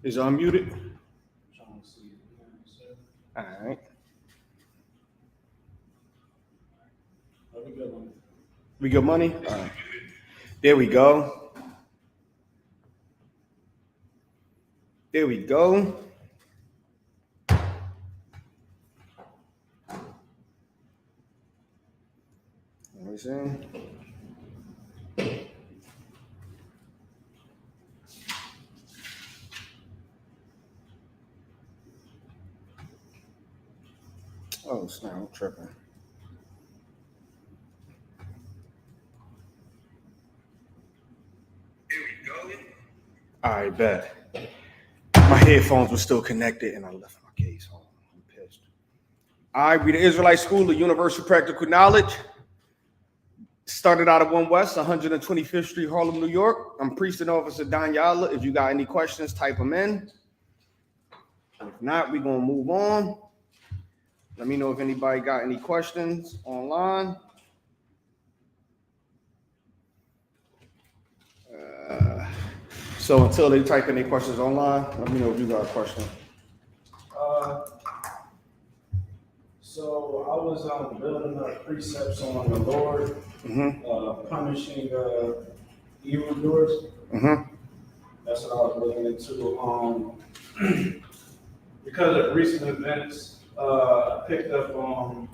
Is it unmuted? Trying to see. All right. We good one. We got money? All right. There we go. There we go. Let me see. Oh, snap, I'm tripping. There we go. All right, bet. My headphones were still connected and I left my case home. I'm pissed. All right, we the Israelite School of Universal Practical Knowledge. Started out of 1 West, 125th Street, Harlem, New York. I'm Priest and Officer Don Yala. If you got any questions, type them in. If not, we're going to move on. Let me know if anybody got any questions online. So until they type in their questions online, let me know if you got a question. So I was building up precepts on the Lord, punishing evildoers. That's what I was looking into. Because of recent events, I picked up on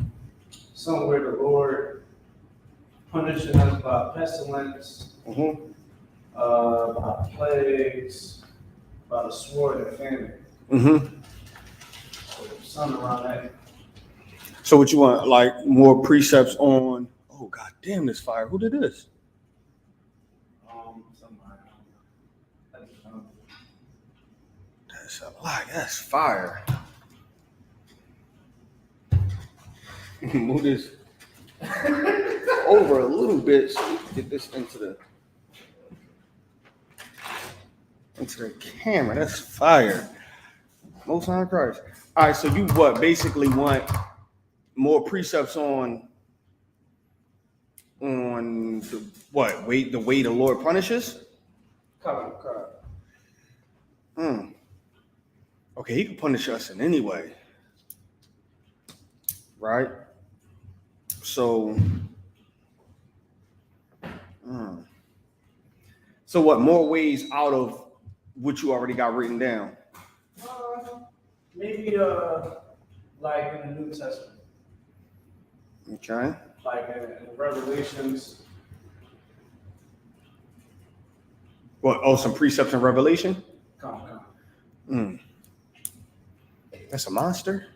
somewhere the Lord punishing us by pestilence, by plagues, by the sword and famine. So something around that. So what you want, like more precepts on? Oh God damn, this fire! Who did this? That's a lot. That's fire. Move this over a little bit so we can get this into the camera. That's fire. Most High Christ. All right, so you basically want more precepts on the way the Lord punishes? Okay, he can punish us in any way. Right? So what more ways out of what you already got written down? Maybe like in the New Testament. Okay. Like in Revelations. What? Oh, some precepts in Revelation? Come. That's a monster?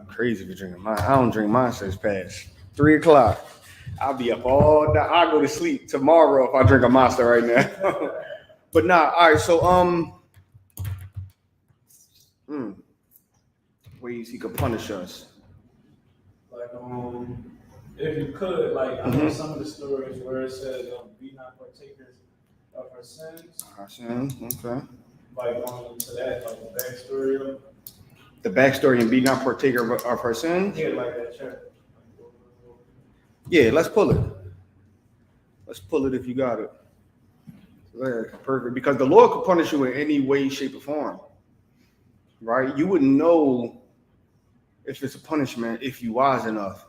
Crazy for drinking mine. I don't drink monsters past 3 o'clock. I'll be up all night. I'll go to sleep tomorrow if I drink a monster right now. But nah, all right, so ways he could punish us. Like if you could, like I know some of the stories where it says be not partakers of her sins. Our sins, okay. Like going into that, like the backstory of the backstory and be not partaker of her sins? Yeah, like that check. Yeah, let's pull it. Let's pull it if you got it. Yeah, perfect. Because the Lord could punish you in any way, shape, or form. Right? You wouldn't know if it's a punishment if you wise enough.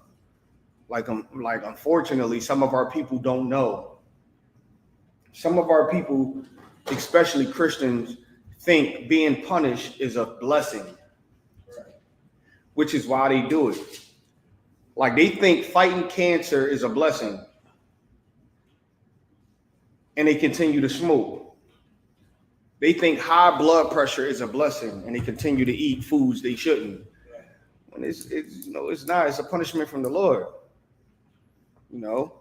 Like unfortunately, some of our people don't know. Some of our people, especially Christians, think being punished is a blessing. Which is why they do it. Like they think fighting cancer is a blessing. And they continue to smoke. They think high blood pressure is a blessing and they continue to eat foods they shouldn't. And it's not. It's a punishment from the Lord. Now,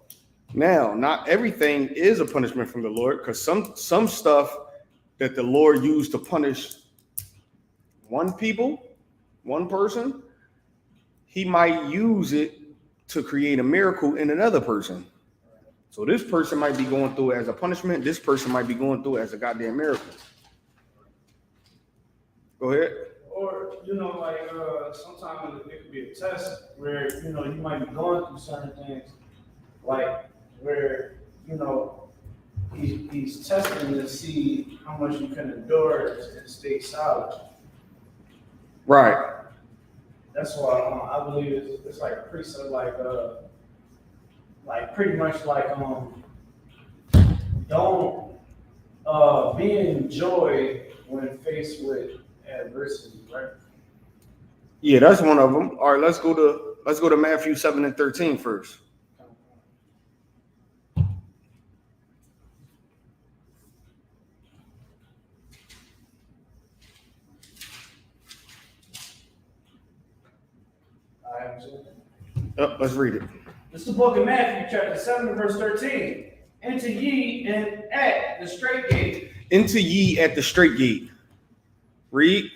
not everything is a punishment from the Lord, because some stuff that the Lord used to punish one person, he might use it to create a miracle in another person. So this person might be going through it as a punishment. This person might be going through it as a goddamn miracle. Go ahead. Or, sometimes it could be a test where, you might be going through certain things, like where, he's testing to see how much you can endure and stay solid. Right. That's why I believe it's like a precept, like pretty much like don't be in joy when faced with adversity, right? Yeah, that's one of them. All right, let's go to Matthew 7:13 first. Let's read it. This is the book of Matthew, chapter 7, verse 13. Enter ye and at the straight gate. Enter ye at the straight gate. Read.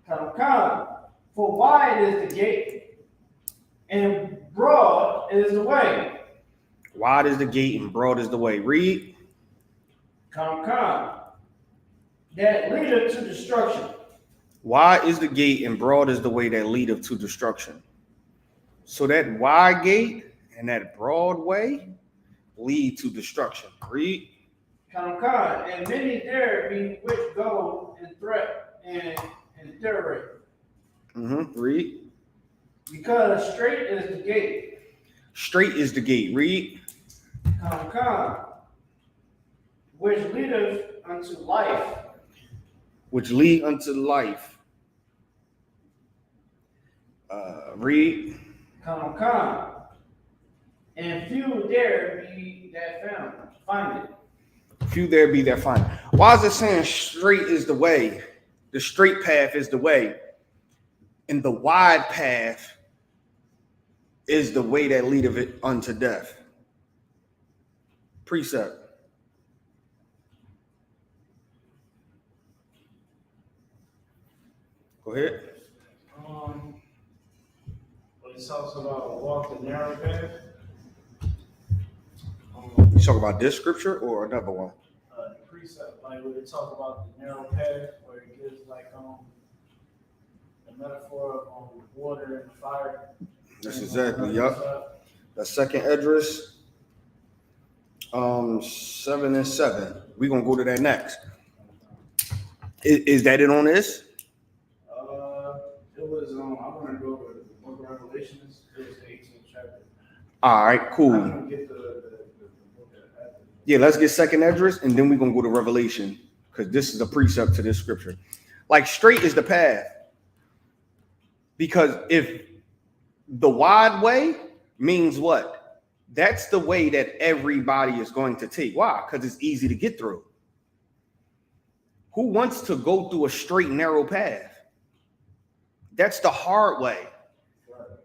Come. For wide is the gate, and broad is the way. Wide is the gate, and broad is the way. Read. Come. That leadeth to destruction. Wide is the gate, and broad is the way that leadeth to destruction. So that wide gate and that broad way lead to destruction. Read. Come. And many there be which go and threat and terror. Read. Because straight is the gate. Straight is the gate. Read. Come. Which leadeth unto life. Which lead unto life. Read. Come. And few there be that find it. Few there be that find it. Why is it saying straight is the way? The straight path is the way. And the wide path is the way that leadeth it unto death. Precept. Go ahead. It talks about walk the narrow path. You talk about this scripture or another one? The precept, like when they talk about the narrow path, where it gives like the metaphor of water and fire. That's exactly, yup. That's second Esdras, 7 and 7. We're gonna go to that next. Is that it on this? It was I want to go over the book of Revelations. It was the 18th chapter. All right, cool. I'm gonna get the book after. Yeah, let's get second Esdras, and then we're gonna go to Revelation, because this is a precept to this scripture. Like straight is the path. Because if the wide way means what? That's the way that everybody is going to take. Why? Because it's easy to get through. Who wants to go through a straight, narrow path? That's the hard way.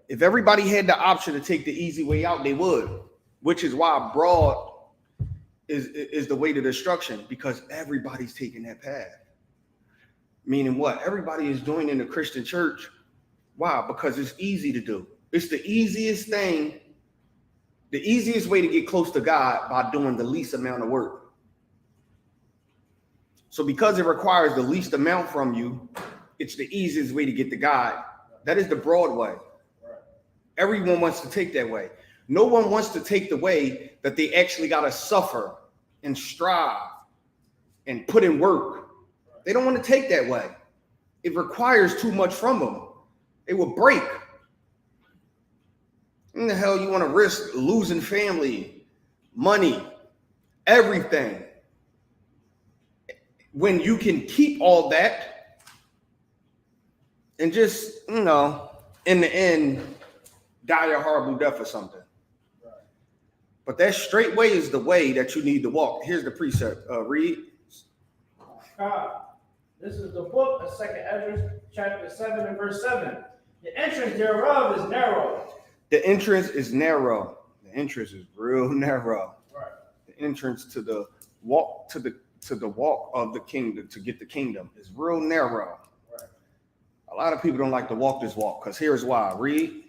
If everybody had the option to take the easy way out, they would, which is why broad is the way to destruction, because everybody's taking that path. Meaning what? Everybody is joining the Christian church. Why? Because it's easy to do. It's the easiest thing, the easiest way to get close to God by doing the least amount of work. So because it requires the least amount from you, it's the easiest way to get to God. That is the broad way. Everyone wants to take that way. No one wants to take the way that they actually got to suffer and strive and put in work. They don't want to take that way. It requires too much from them. It will break. In the hell you want to risk losing family, money, everything, when you can keep all that and just, in the end, die a horrible death or something. Right. But that straight way is the way that you need to walk. Here's the precept. Read. This is the book of 2nd Esdras, chapter 7 and verse 7. The entrance thereof is narrow. The entrance is narrow. The entrance is real narrow. Right. The entrance to the walk to the walk of the kingdom, to get the kingdom, is real narrow. Right. A lot of people don't like to walk this walk, because here's why. Read.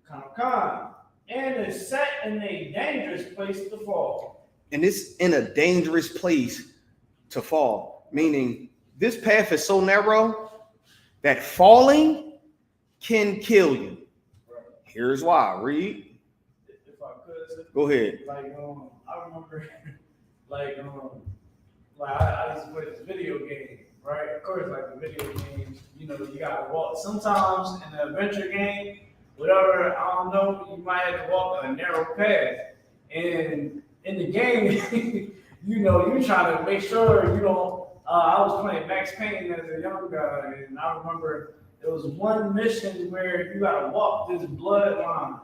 Come. And is set in a dangerous place to fall. And it's in a dangerous place to fall. Meaning, this path is so narrow that falling can kill you. Right. Here's why. Read. If I could. Go ahead. Like, I remember like I used to play this video game, right? Of course, like the video games, you know, you gotta walk. Sometimes in an adventure game, whatever, I don't know, you might have to walk a narrow path. And in the game, you know, you're trying to make sure you don't. I was playing Max Payne as a young guy, and I remember there was one mission where you gotta walk this bloodline,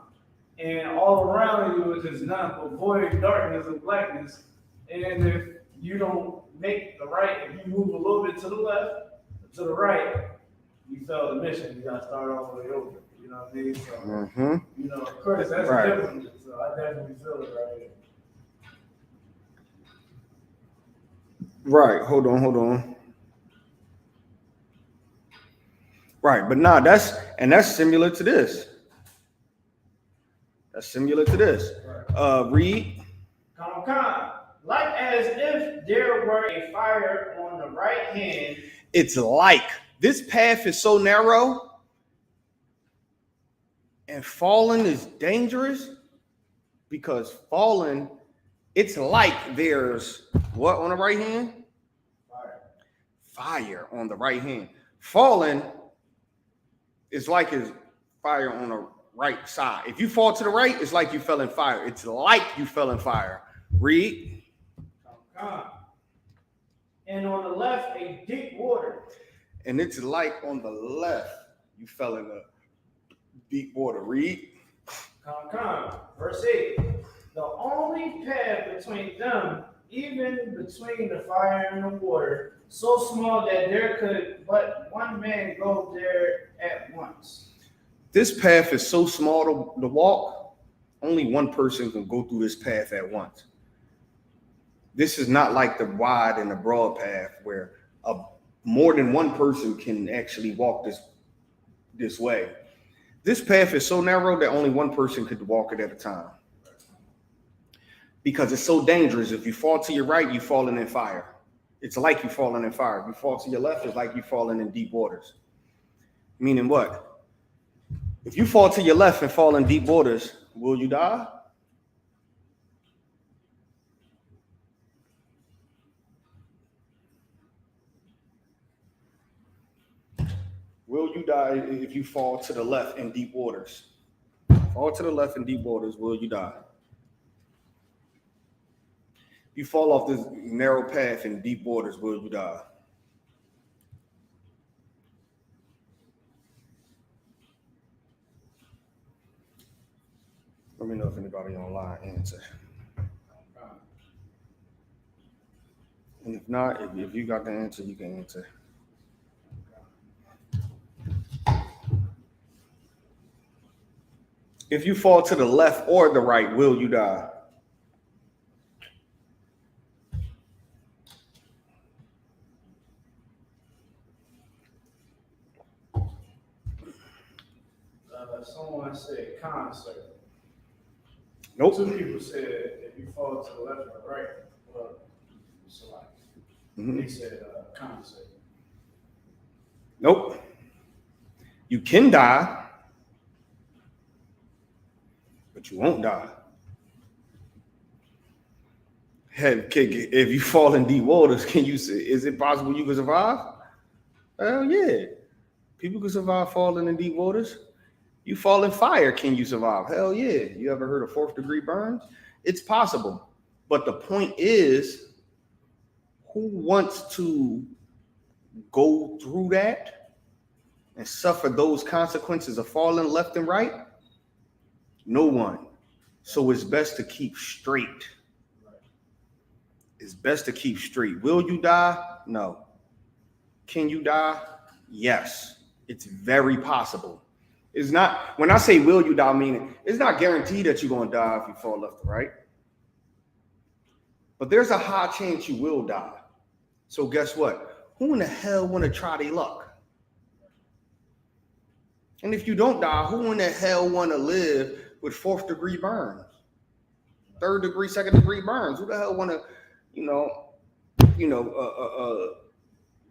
and all around you is just nothing but void, darkness, and blackness. And if you don't make the right, if you move a little bit to the left, to the right, you fail the mission. You gotta start all the way over. You know what I mean? So, you know, of course, that's different. So I definitely feel it right. Right. Hold on. Right, but nah, that's similar to this. That's similar to this. Right. Read. Come. Like as if there were a fire on the right hand. It's like this path is so narrow and falling is dangerous because falling, it's like there's what on the right hand? Fire on the right hand. Falling is like it's fire on the right side. If you fall to the right, it's like you fell in fire. It's like you fell in fire. Read. And on the left, a deep water. And it's like on the left, you fell in the deep water. Read. Verse 8. The only path between them, even between the fire and the water, so small that there could but one man go there at once. This path is so small to walk, only one person can go through this path at once. This is not like the wide and the broad path where more than one person can actually walk this way. This path is so narrow that only one person could walk it at a time. Because it's so dangerous. If you fall to your right, you're falling in fire. It's like you're falling in fire. If you fall to your left, it's like you're falling in deep waters. Meaning what? If you fall to your left and fall in deep waters, will you die? Will you die if you fall to the left in deep waters? Fall to the left in deep waters, will you die? If you fall off this narrow path in deep waters, will you die? Let me know if anybody online answer. And if not, if you got the answer, you can answer. If you fall to the left or the right, will you die? Someone said concert. Nope. Two people said if you fall to the left or right, well, so they said concert. Nope. You can die, but you won't die. If you fall in deep waters, is it possible you can survive? Hell yeah. People can survive falling in deep waters. You fall in fire, can you survive? Hell yeah. You ever heard of 4th degree burns? It's possible. But the point is, who wants to go through that and suffer those consequences of falling left and right? No one. So it's best to keep straight. It's best to keep straight. Will you die? No. Can you die? Yes. It's very possible. It's not, when I say will you die, meaning it's not guaranteed that you're going to die if you fall left or right. But there's a high chance you will die. So guess what? Who in the hell want to try their luck? And if you don't die, who in the hell want to live with 4th degree burns? 3rd degree, 2nd degree burns? Who the hell want to,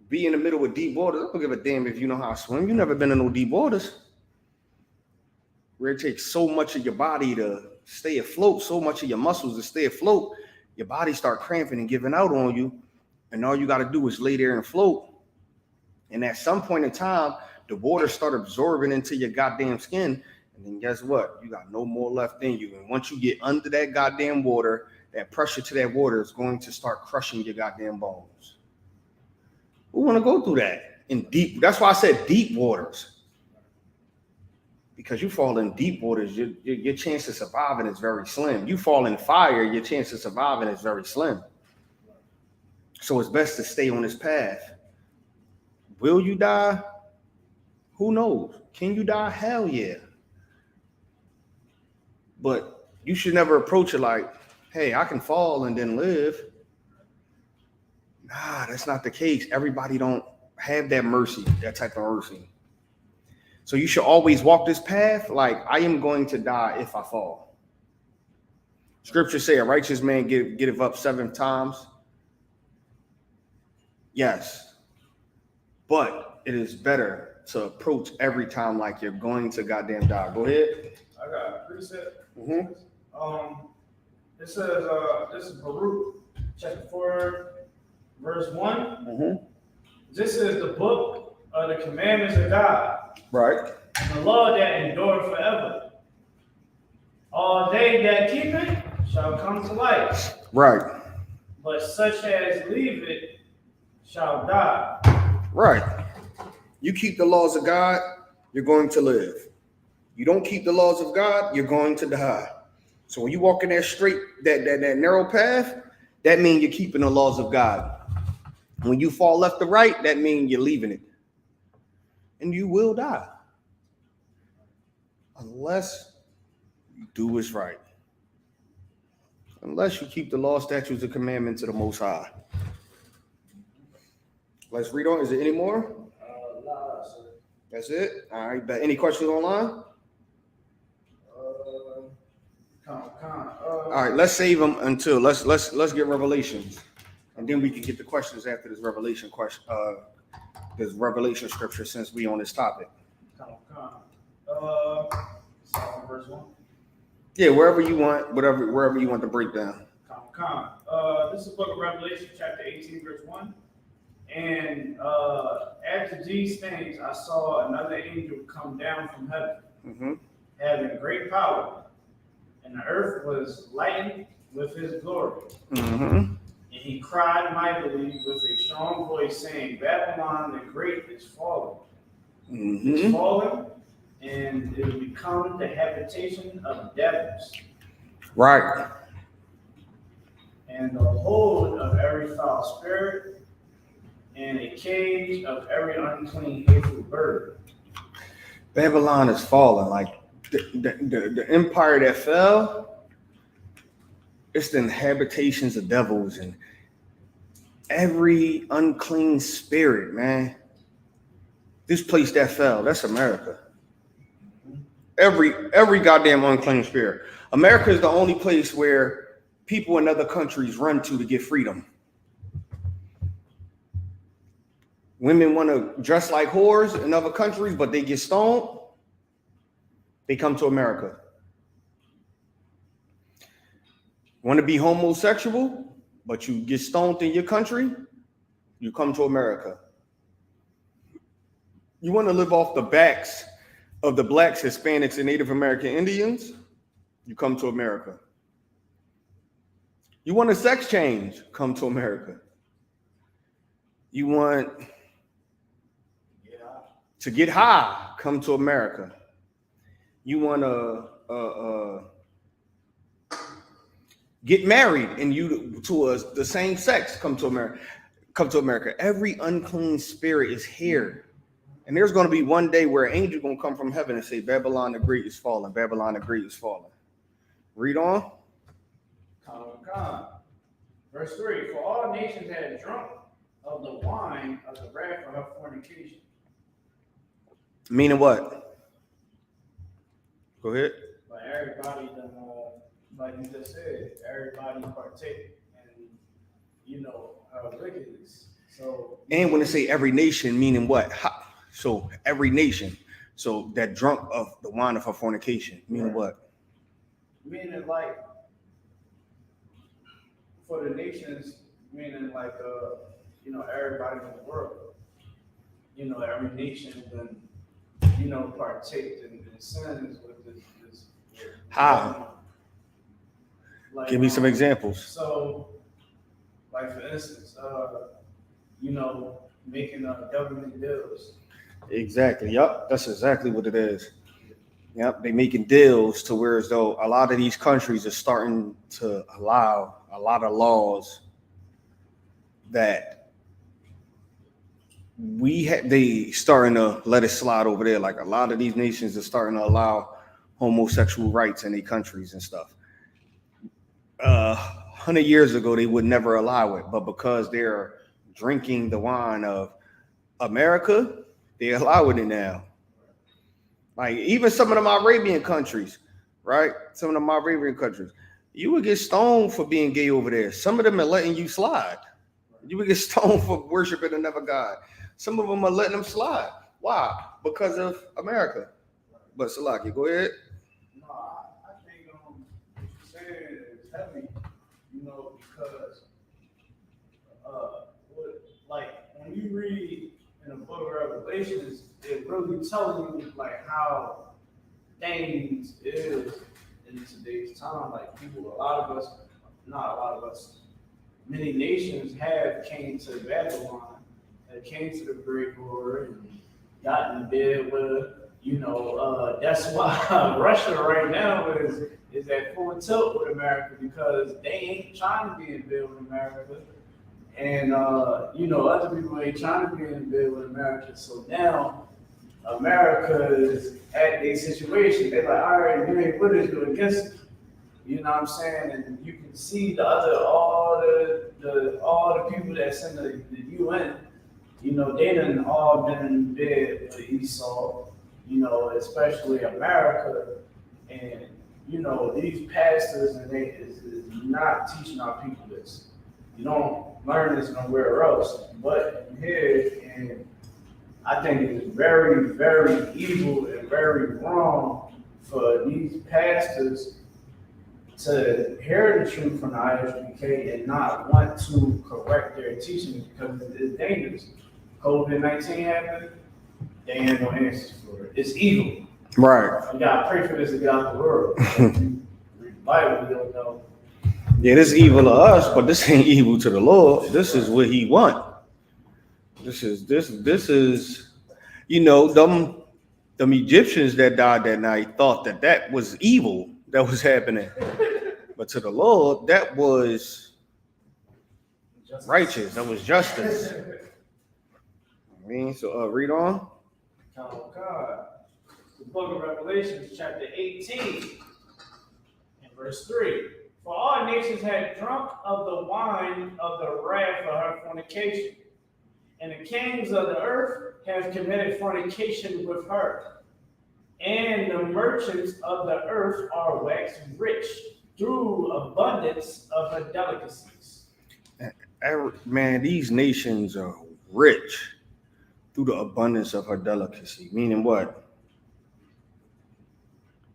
be in the middle of deep waters? I don't give a damn if you know how to swim. You've never been in no deep waters, where it takes so much of your body to stay afloat, so much of your muscles to stay afloat. your body start cramping and giving out on you, and all you got to do is lay there and float. And at some point in time, the water start absorbing into your goddamn skin, and then guess what? You got no more left in you. And once you get under that goddamn water, that pressure to that water is going to start crushing your goddamn bones. Who want to go through that in deep? That's why I said deep waters. Because you fall in deep waters, your chance of surviving is very slim. You fall in fire, your chance of surviving is very slim. So it's best to stay on this path. Will you die? Who knows? Can you die? Hell yeah. But you should never approach it like, hey, I can fall and then live. Nah, that's not the case. Everybody don't have that mercy, that type of mercy. So you should always walk this path like, I am going to die if I fall. Scripture say a righteous man give up 7 times. Yes. But it is better to approach every time like you're going to goddamn die. Go ahead. I got a precept. Mm-hmm. It says, this is Baruch, chapter 4, verse 1. Mm-hmm. This is the book of the commandments of God. Right. And the law that endure forever. All they that keep it shall come to life. Right. But such as leave it shall die. Right. You keep the laws of God, you're going to live. You don't keep the laws of God, you're going to die. So when you walk in that straight, that narrow path, that means you're keeping the laws of God. When you fall left or right, that means you're leaving it. And you will die. Unless you do what's right. Unless you keep the law, statutes, and commandments of the Most High. Let's read on. Is there any more? Nah, sir. That's it? All right. But any questions online? All right. Let's save them until let's get Revelations, and then we can get the questions after this Revelation question. This Revelation scripture, since we on this topic. Verse 1. Yeah, wherever you want, wherever you want the breakdown. This is the book of Revelation, chapter 18, verse 1. And after these things, I saw another angel come down from heaven, having great power, and the earth was lightened with his glory. And he cried mightily with a strong voice, saying, Babylon the Great is fallen. It's fallen, and it will become the habitation of devils. Right. And the hold of every foul spirit, and a cage of every unclean hateful bird. Babylon is fallen. Like the empire that fell, it's the habitations of devils and every unclean spirit, man. This place that fell, that's America. Every goddamn unclean spirit. America is the only place where people in other countries run to get freedom. Women want to dress like whores in other countries, but they get stoned. They come to America. Want to be homosexual, but you get stoned in your country, you come to America. You want to live off the backs of the blacks, Hispanics, and Native American Indians, you come to America. You want a sex change, come to America. You want to get high, come to America. You want to get married and the same sex, come to America. Come to America. Every unclean spirit is here. And there's going to be one day where an angel is going to come from heaven and say, Babylon the Great is fallen. Babylon the Great is fallen. Read on. Verse 3, for all nations had drunk of the wine of the wrath of her fornication. Meaning what? Go ahead. But everybody, like you just said, everybody partake in, her wickedness. So, and when they say every nation, meaning what? So every nation. So that drunk of the wine of her fornication, meaning what? Meaning like, for the nations, meaning like everybody in the world, every nation then partake in sins with this How? like, Give me some examples. So, like for instance, making government deals. Exactly. Yep. That's exactly what it is. Yep. They making deals to where as though a lot of these countries are starting to allow a lot of laws that they starting to let it slide over there. Like a lot of these nations are starting to allow homosexual rights in their countries and stuff. 100 years ago, they would never allow it, but because they're drinking the wine of America, they allow it now. Like even some of them Arabian countries, right? Some of them Arabian countries, you would get stoned for being gay over there. Some of them are letting you slide. You would get stoned for worshiping another god. Some of them are letting them slide. Why? Because of America. But Salaki, go ahead. No, I think what you're saying is heavy, because when you read in the book of Revelations, it really telling you like how things is in today's time. Like people, not a lot of us, many nations have came to Babylon, and came to the Great War and got in bed with, that's why Russia right now is at full tilt with America, because they ain't trying to be in bed with America. And other people ain't trying to be in bed with America. So now America is at a situation. They're like, all right, you ain't with us, you're against us. You know what I'm saying? And you can see all the people that's in the UN, they done all been in bed with Esau, especially America. And, these pastors and they is not teaching our people this. You don't learn this nowhere else but here, and I think it is very, very evil and very wrong for these pastors to hear the truth from the ISBK and not want to correct their teachings because it's dangerous. COVID-19 happened, they ain't no answers for it. It's evil. Right. You gotta pray for this to get out the world. Read the Bible, you don't know. Yeah, this is evil to us, but this ain't evil to the Lord. This is what He want. This is them Egyptians that died that night thought that was evil that was happening, but to the Lord that was righteous. That was justice. So read on. Oh God. The book of Revelation, chapter 18, and verse 3. For all nations had drunk of the wine of the wrath of her fornication, and the kings of the earth have committed fornication with her. And the merchants of the earth are waxed rich through abundance of her delicacies. Man, these nations are rich through the abundance of her delicacy. Meaning what?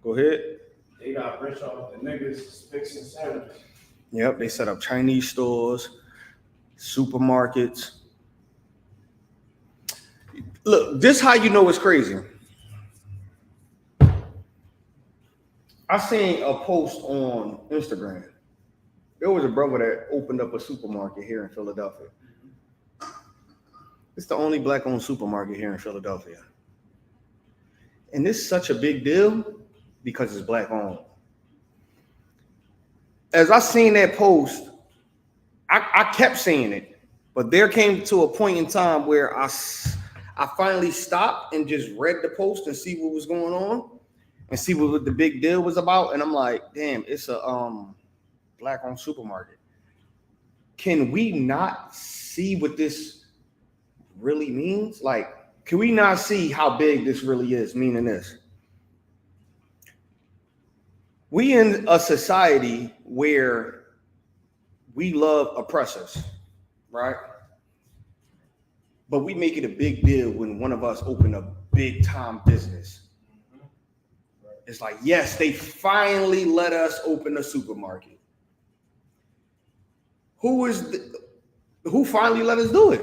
Go ahead. They got rich off the niggas, sticks and sandals. Yep, they set up Chinese stores, supermarkets. Look, this how you know it's crazy. I seen a post on Instagram. There was a brother that opened up a supermarket here in Philadelphia. It's the only black-owned supermarket here in Philadelphia. And it's such a big deal because it's black-owned. As I seen that post, I kept seeing it, but there came to a point in time where I finally stopped and just read the post and see what was going on and see what the big deal was about. And I'm like, damn, it's a black-owned supermarket. Can we not see what this really means? Like, can we not see how big this really is? Meaning this. We in a society where we love oppressors, right? But we make it a big deal when one of us open a big time business. It's like, yes, they finally let us open a supermarket. who finally let us do it?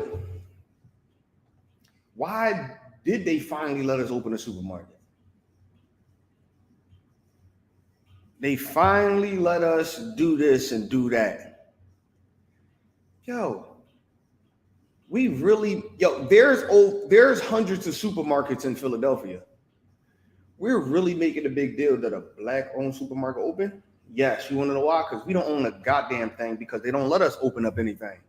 Why did they finally let us open a supermarket? They finally let us do this and do that. There's hundreds of supermarkets in Philadelphia. We're really making a big deal that a black-owned supermarket open. Yes, you want to know why? Because we don't own a goddamn thing because they don't let us open up anything.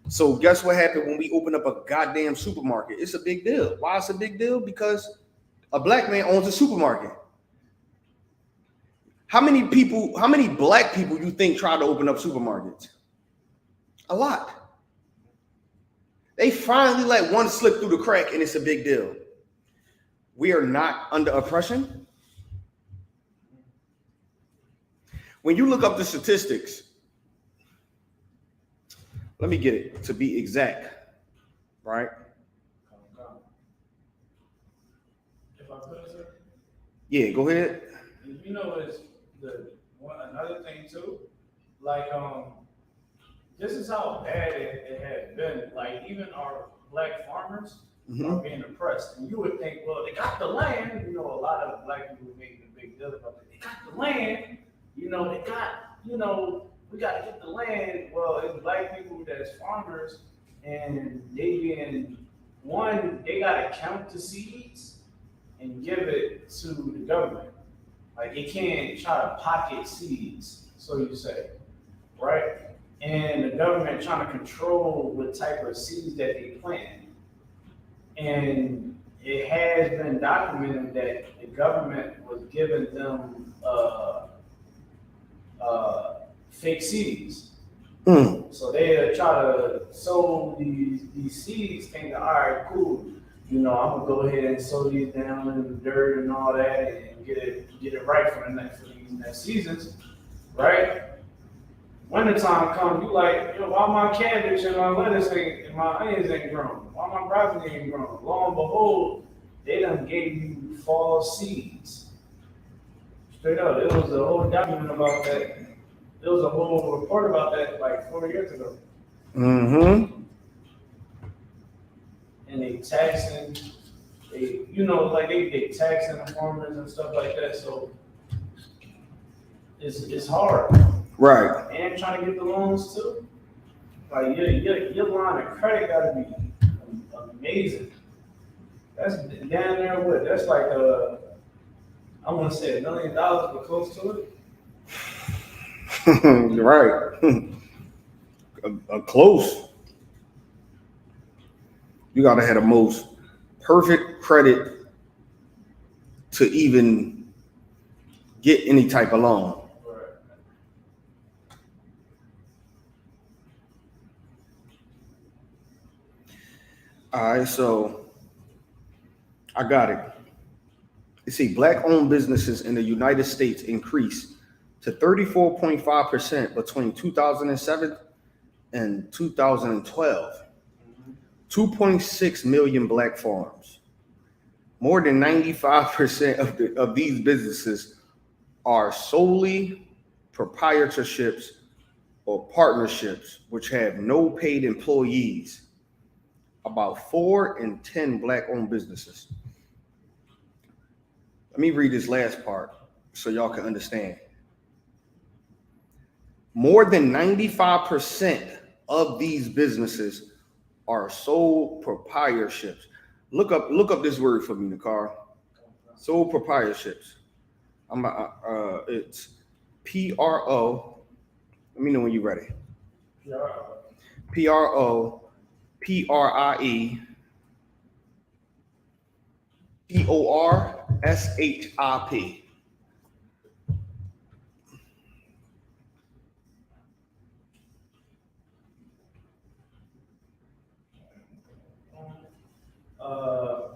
So guess what happened when we open up a goddamn supermarket? It's a big deal. Why it's a big deal? Because a black man owns a supermarket. How many black people you think try to open up supermarkets? A lot. They finally let one slip through the crack and it's a big deal. We are not under oppression. When you look up the statistics, let me get it to be exact, right? If I could, sir? Yeah, go ahead. You know, it's another thing too. Like, this is how bad it has been. Like, even our black farmers are being oppressed. And you would think, well, they got the land. You know, a lot of black people make a big deal about it. They got the land. You know, we got to get the land. Well, it's black people that's farmers, and they got to count the seeds and give it to the government. Like, they can't try to pocket seeds, so you say, right? And the government trying to control what type of seeds that they plant. And it has been documented that the government was giving them fake seeds. So they try to sow these seeds, thinking, all right, cool. You know, I'm gonna go ahead and sow these down in the dirt and all that, and get it right for these next seasons, right? When the time comes, you like, why my cabbage and my lettuce and my onions ain't grown? Why my broccoli ain't grown? Lo and behold, they done gave you false seeds. Straight up, it was a whole document about that. There was a whole report about that like 4 years ago. Mm-hmm. And they taxing, they taxing the farmers and stuff like that. So it's hard. Right. And trying to get the loans too. Like your line of credit gotta be amazing. That's down there with that's like I want to say $1 million, but close to it. Right. Close. You gotta have the most perfect credit to even get any type of loan. All right, so I got it. You see, black-owned businesses in the United States increased to 34.5% between 2007 and 2012. 2.6 million black farms. More than 95% of these businesses are solely proprietorships or partnerships which have no paid employees. About 4 in 10 black-owned businesses. Let me read this last part so y'all can understand. More than 95% of these businesses are sole proprietorships. Look up this word for me, Nakar. Sole proprietorships. It's PRO. Let me know when you're ready. PRO. PRIE TORSHIP.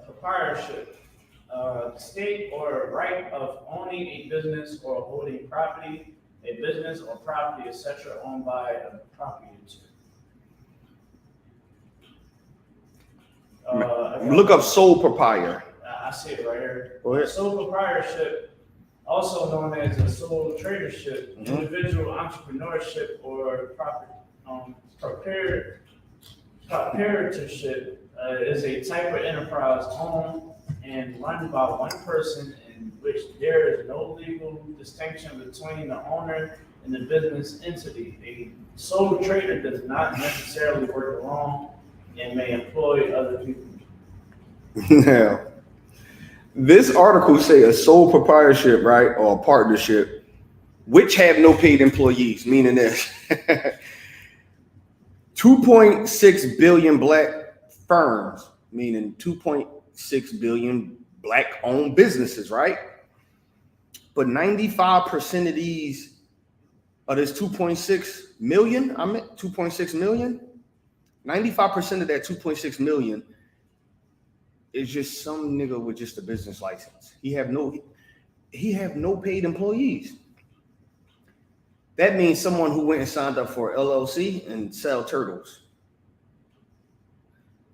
Proprietorship, state or right of owning a business or holding property, a business or property, etc., owned by a property. Look up sole proprietor. I see it right here. Go ahead. Sole proprietorship, also known as a sole tradership, individual entrepreneurship or property. Proprietorship is a type of enterprise owned and run by one person in which there is no legal distinction between the owner and the business entity. A sole trader does not necessarily work alone and may employ other people. Now, this article say a sole proprietorship, right, or a partnership, which have no paid employees, meaning this. 2.6 billion black firms, meaning 2.6 billion black owned businesses, right? But 95% of these, of this 2.6 million, 2.6 million, 95% of that 2.6 million is just some nigga with just a business license. He have no paid employees. That means someone who went and signed up for LLC and sell turtles,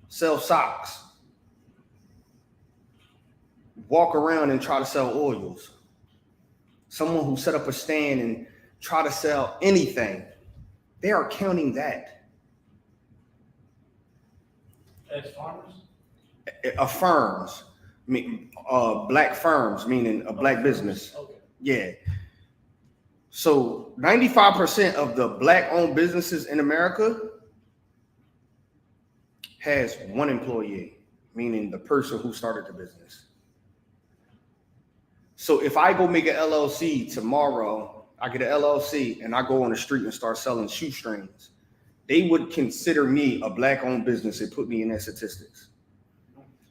sell socks, walk around and try to sell oils. Someone who set up a stand and try to sell anything. They are counting that. As farmers? Firms, black firms, meaning a black business. Okay. Yeah. So 95% of the black-owned businesses in America has one employee, meaning the person who started the business. So if I go make an LLC tomorrow, I get an LLC and I go on the street and start selling shoestrings, they would consider me a black-owned business and put me in their statistics.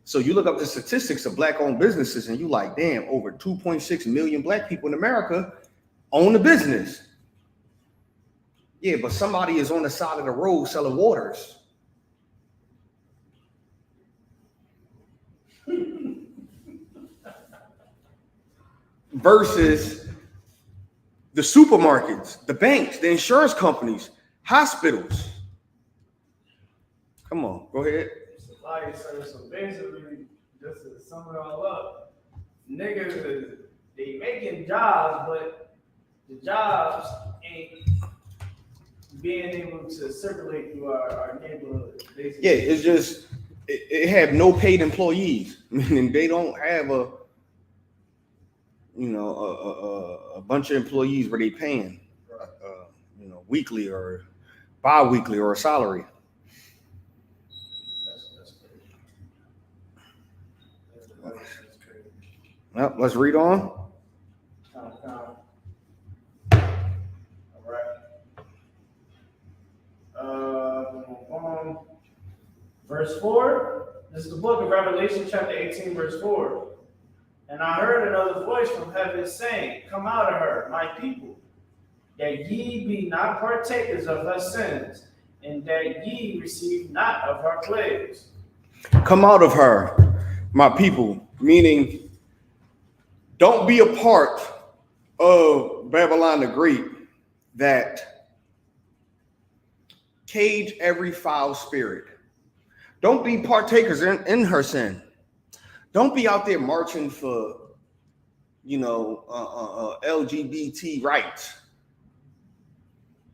So you look up the statistics of black-owned businesses and you like, damn, over 2.6 million black people in America own a business. Yeah, but somebody is on the side of the road selling waters. Versus the supermarkets, the banks, the insurance companies, hospitals. Come on, go ahead. So basically, just to sum it all up, niggas, they making jobs, but the jobs ain't being able to circulate through our neighborhood. Basically. Yeah, it's just, it have no paid employees, meaning they don't have a bunch of employees where they paying, weekly or bi-weekly or a salary. That's crazy. That's crazy. Well, let's read on. All right. Verse 4. This is the book of Revelation, chapter 18, verse 4. And I heard another voice from heaven saying, "Come out of her, my people, that ye be not partakers of her sins, and that ye receive not of her plagues." Come out of her, my people, meaning don't be a part of Babylon the Great that cage every foul spirit. Don't be partakers in her sin. Don't be out there marching for, LGBT rights.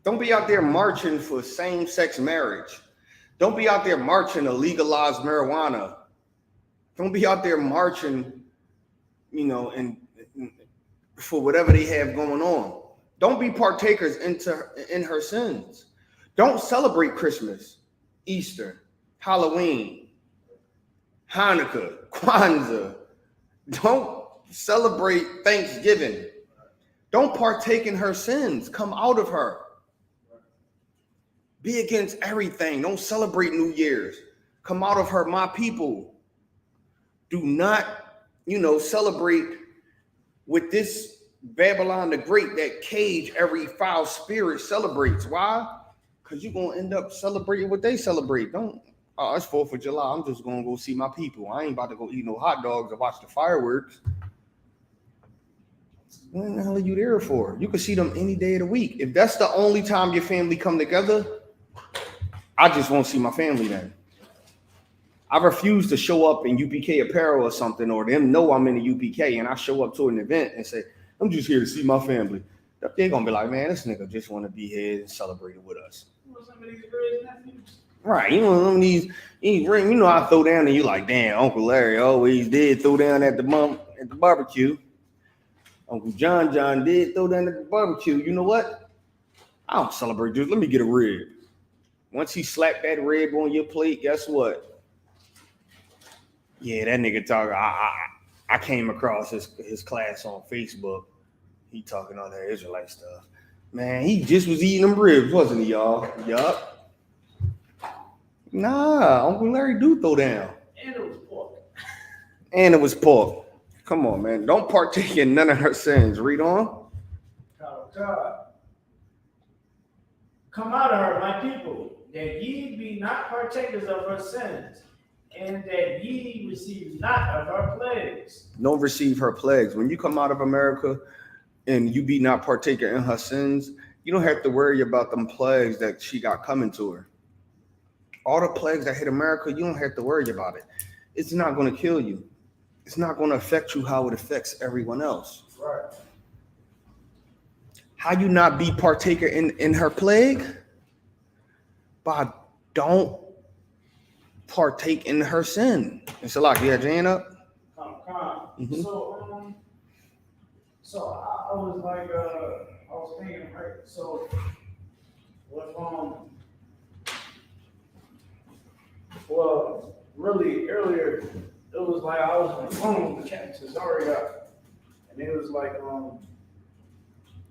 Don't be out there marching for same-sex marriage. Don't be out there marching to legalize marijuana. Don't be out there marching, and for whatever they have going on. Don't be partakers in her sins. Don't celebrate Christmas, Easter, Halloween, Hanukkah, Kwanzaa. Don't celebrate Thanksgiving. Don't partake in her sins. Come out of her. Be against everything. Don't celebrate New Year's. Come out of her, my people. Do not, celebrate with this Babylon the Great that cage every foul spirit celebrates. Why? Because you're going to end up celebrating what they celebrate. It's 4th of July. I'm just going to go see my people. I ain't about to go eat no hot dogs or watch the fireworks. What the hell are you there for? You can see them any day of the week. If that's the only time your family come together, I just won't see my family then. I refuse to show up in UPK apparel or something, or them know I'm in the UPK and I show up to an event and say, I'm just here to see my family. They're going to be like, man, this nigga just want to be here and celebrate it with us. Some of these great nephews. Right, you know some of these. You know, I throw down and you like, damn, Uncle Larry always did throw down at the barbecue. Uncle John did throw down at the barbecue. You know what? I don't celebrate this. Let me get a rib. Once he slapped that rib on your plate, guess what? Yeah, that nigga talking. I came across his class on Facebook. He talking all that Israelite stuff. Man, he just was eating them ribs, wasn't he, y'all? Yup. Nah, Uncle Larry do throw down. And it was pork. And it was pork. Come on, man. Don't partake in none of her sins. Read on. God. Come out of her, my people, that ye be not partakers of her sins, and that ye receive not of her plagues. Don't receive her plagues. When you come out of America and you be not partaker in her sins, you don't have to worry about them plagues that she got coming to her. All the plagues that hit America, you don't have to worry about it. It's not going to kill you. It's not going to affect you how it affects everyone else. Right. How you not be partaker in her plague? By don't partake in her sin. And Salak, you had your hand up? Come. Mm-hmm. So I was like, I was thinking, right? So with well, really earlier, it was like I was on the phone with Captain Cesaria, and it was like,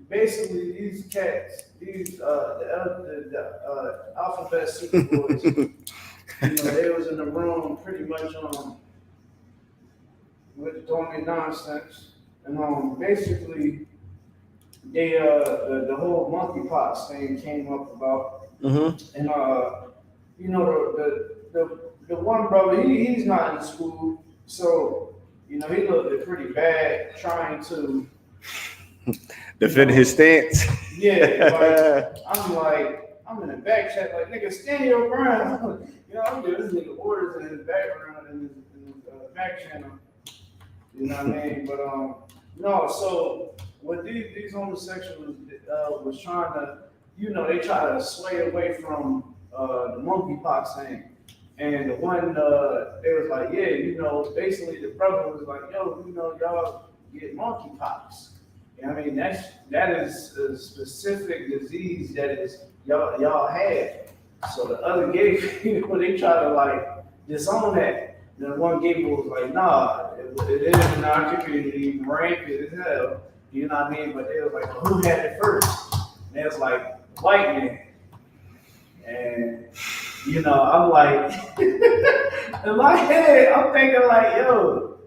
basically these cats, these the alphabet super boys, you know, they was in the room pretty much with doing nonsense, and basically they the whole monkeypox thing came up about, and you know the one brother, he's not in school, so you know he looked pretty bad trying to defend his stance. Yeah, I'm in the back chat, like, nigga, stand your ground. You know, I'm giving this nigga orders in his background in his back channel. You know what I mean? But no. So what these homosexuals was trying to, you know, they try to sway away from the monkeypox thing. And the one they was like, yeah, you know, basically the brother was like, yo, you know, y'all get monkeypox. I mean, that is a specific disease that is y'all had. So the other gay people, they try to like disown that. The one gay people was like, nah, it is in our community, rampant as hell. You know what I mean? But they was like, well, who had it first? And it was like, white man. And you know, I'm like, in my head, I'm thinking like, yo,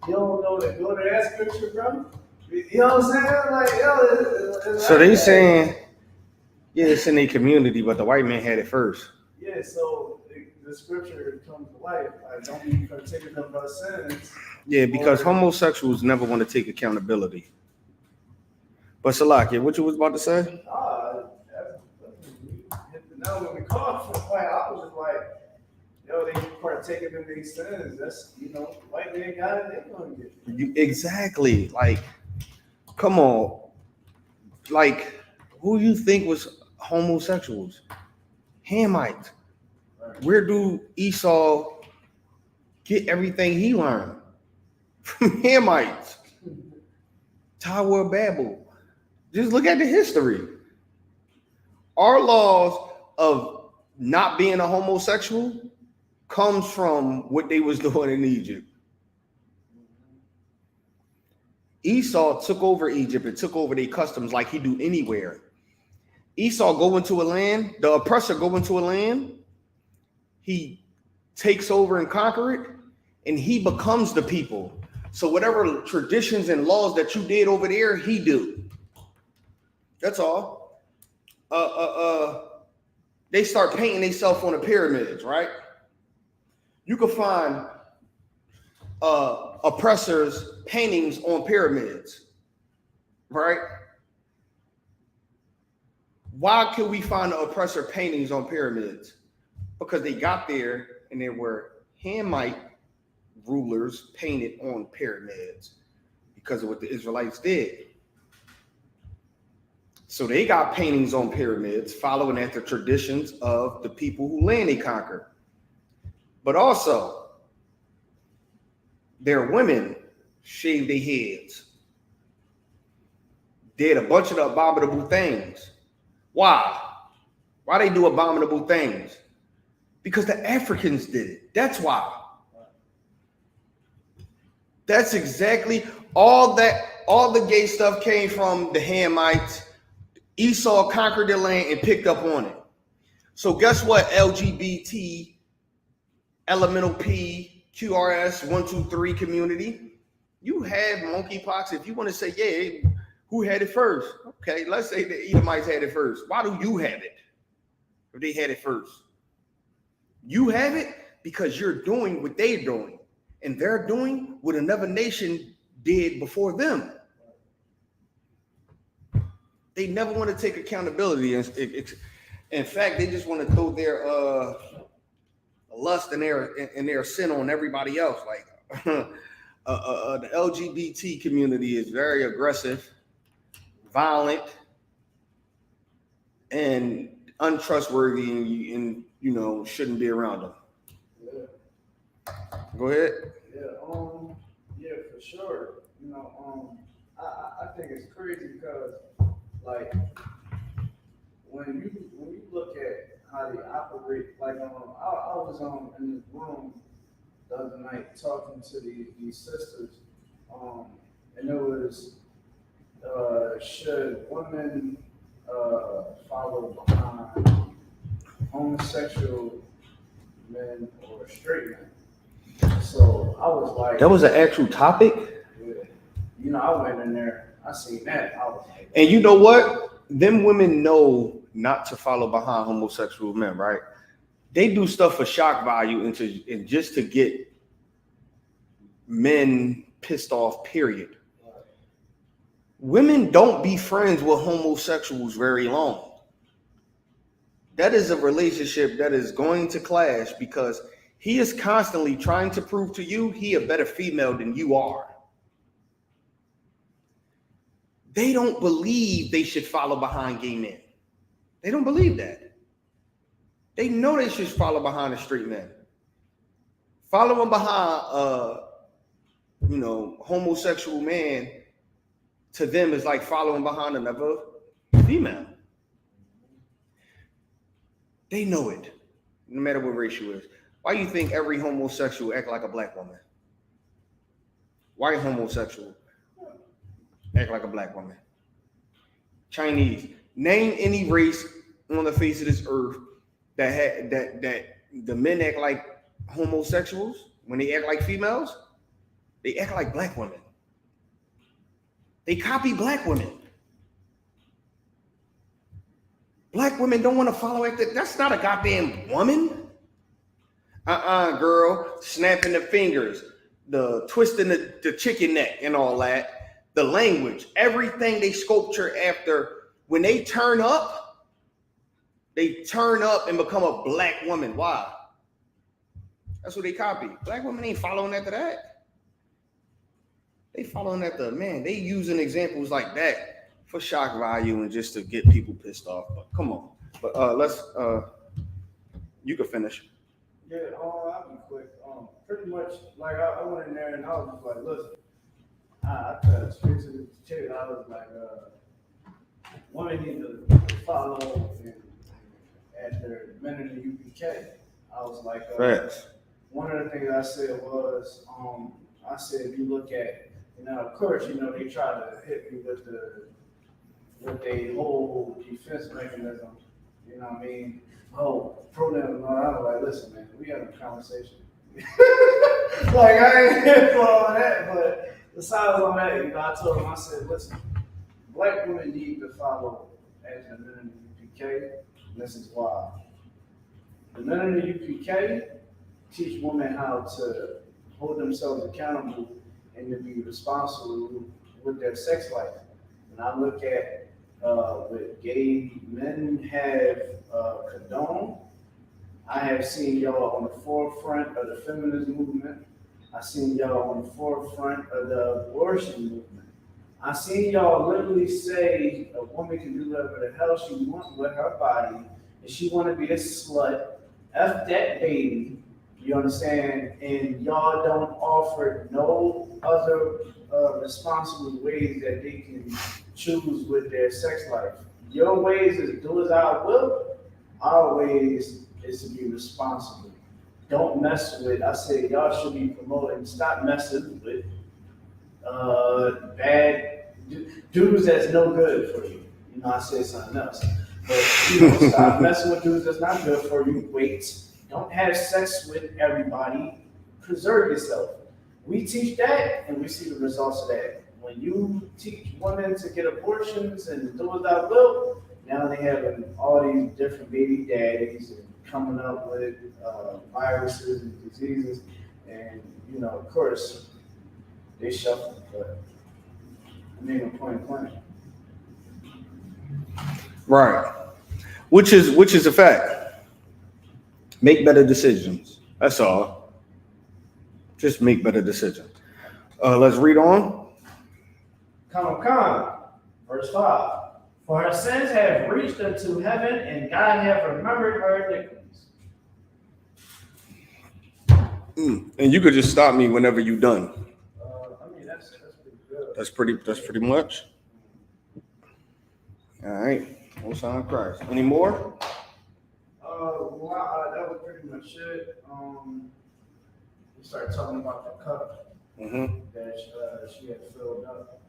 you don't know to go to that scripture, bro? You know what I'm saying? Like, yo, so they saying, yeah, it's in their community, but the white man had it first. Yeah, so the scripture comes to life. Like, don't be partaking of our sins. Yeah, because homosexuals never want to take accountability. But Salakia, what you was about to say? Hit the nail in the coffin. Like, I was just like, yo, they partaking in these sins. That's, you know, white man got it, they gonna get it. Exactly. Like, come on. Like, who you think was homosexuals? Hamites. Right. Where do Esau get everything he learned? From Hamites. Tower of Babel. Just look at the history. Our laws of not being a homosexual comes from what they was doing in Egypt. Esau took over Egypt and took over their customs like he do anywhere. Esau go into a land, the oppressor go into a land, he takes over and conquer it, and he becomes the people. So whatever traditions and laws that you did over there, he do. That's all. They start painting themselves on the pyramids, right? You can find oppressors' paintings on pyramids, right? Why could we find the oppressor paintings on pyramids? Because they got there and there were Hamite rulers painted on pyramids because of what the Israelites did. So they got paintings on pyramids following after traditions of the people who land they conquered. But also, their women shave their heads. Did a bunch of the abominable things. Why? Why they do abominable things? Because the Africans did it. That's why. That's exactly all the gay stuff came from the Hamites. Esau conquered their land and picked up on it. So guess what, LGBT, elemental P, QRS, 123 community? You have monkeypox. If you want to say, yeah, who had it first? Okay, let's say the Edomites had it first. Why do you have it? If they had it first. You have it because you're doing what they're doing. And they're doing what another nation did before them. They never want to take accountability. In fact, they just want to throw their lust and their sin on everybody else. Like the LGBT community is very aggressive, violent, and untrustworthy, and you know shouldn't be around them. Yeah. Go ahead. Yeah, for sure. You know, I think it's crazy because, like, when you look at how they operate, like, I was in this room the other night talking to these sisters, and it was, should women follow behind homosexual men or straight men? So I was like, that was an actual topic. Yeah. You know, I went in there, I seen that, I was like, and you know what? Them women know not to follow behind homosexual men, right? They do stuff for shock value and just to get men pissed off, period. Women don't be friends with homosexuals very long. That is a relationship that is going to clash because he is constantly trying to prove to you he a better female than you are. They don't believe they should follow behind gay men. They don't believe that. They know they should follow behind a straight man. Following behind homosexual man to them is like following behind another female. They know it, no matter what race you is. Why do you think every homosexual act like a black woman? White homosexual act like a black woman. Chinese. Name any race on the face of this earth that the men act like homosexuals when they act like females. They act like black women. They copy black women. Black women don't want to follow after. That's not a goddamn woman. Girl, snapping the fingers, the twisting the chicken neck and all that, the language, everything they sculpture after. When they turn up and become a black woman. Why? That's what they copy. Black women ain't following after that. They following after, man, they using examples like that for shock value and just to get people pissed off. But come on. But let's you can finish. Yeah, I'll be quick. Pretty much, like, I went in there and I was just like, listen, I cut straight to the chase. I was like, women need to follow after men in the UPK. I was like, one of the things I said was, I said, if you look at, of course, they try to hit me with the whole defense mechanism. You know what I mean? Oh, pronouns and all that. I was like, listen, man, we having a conversation. Like, I ain't here for all that, but besides all that, I told him, I said, listen, black women need to follow as the men in the UPK, and this is why. The men in the UPK teach women how to hold themselves accountable and to be responsible with their sex life. And I look at what gay men have condoned. I have seen y'all on the forefront of the feminist movement. I've seen y'all on the forefront of the abortion movement. I seen y'all literally say a woman can do whatever the hell she wants with her body, and she want to be a slut. F that baby. You understand? And y'all don't offer no other responsible ways that they can choose with their sex life. Your ways is do as I will. Our ways is to be responsible. Don't mess with. I say y'all should be promoting. Stop messing with bad dudes that's no good for you. You know, I said something else. But you know, stop messing with dudes that's not good for you. Wait. Don't have sex with everybody. Preserve yourself. We teach that and we see the results of that. When you teach women to get abortions and do as I will, now they have all these different baby daddies and coming up with viruses and diseases. And, you know, of course, they shuffle, but I made a point blank. Right. Which is a fact. Make better decisions. That's all. Just make better decisions. Let's read on. Come. Verse 5. For her sins have reached unto heaven, and God hath remembered her iniquities. And you could just stop me whenever you're done. I mean, that's pretty good. That's pretty much. All right. Most High Christ. Any more? That was pretty much it. We started talking about the cup that she had filled up.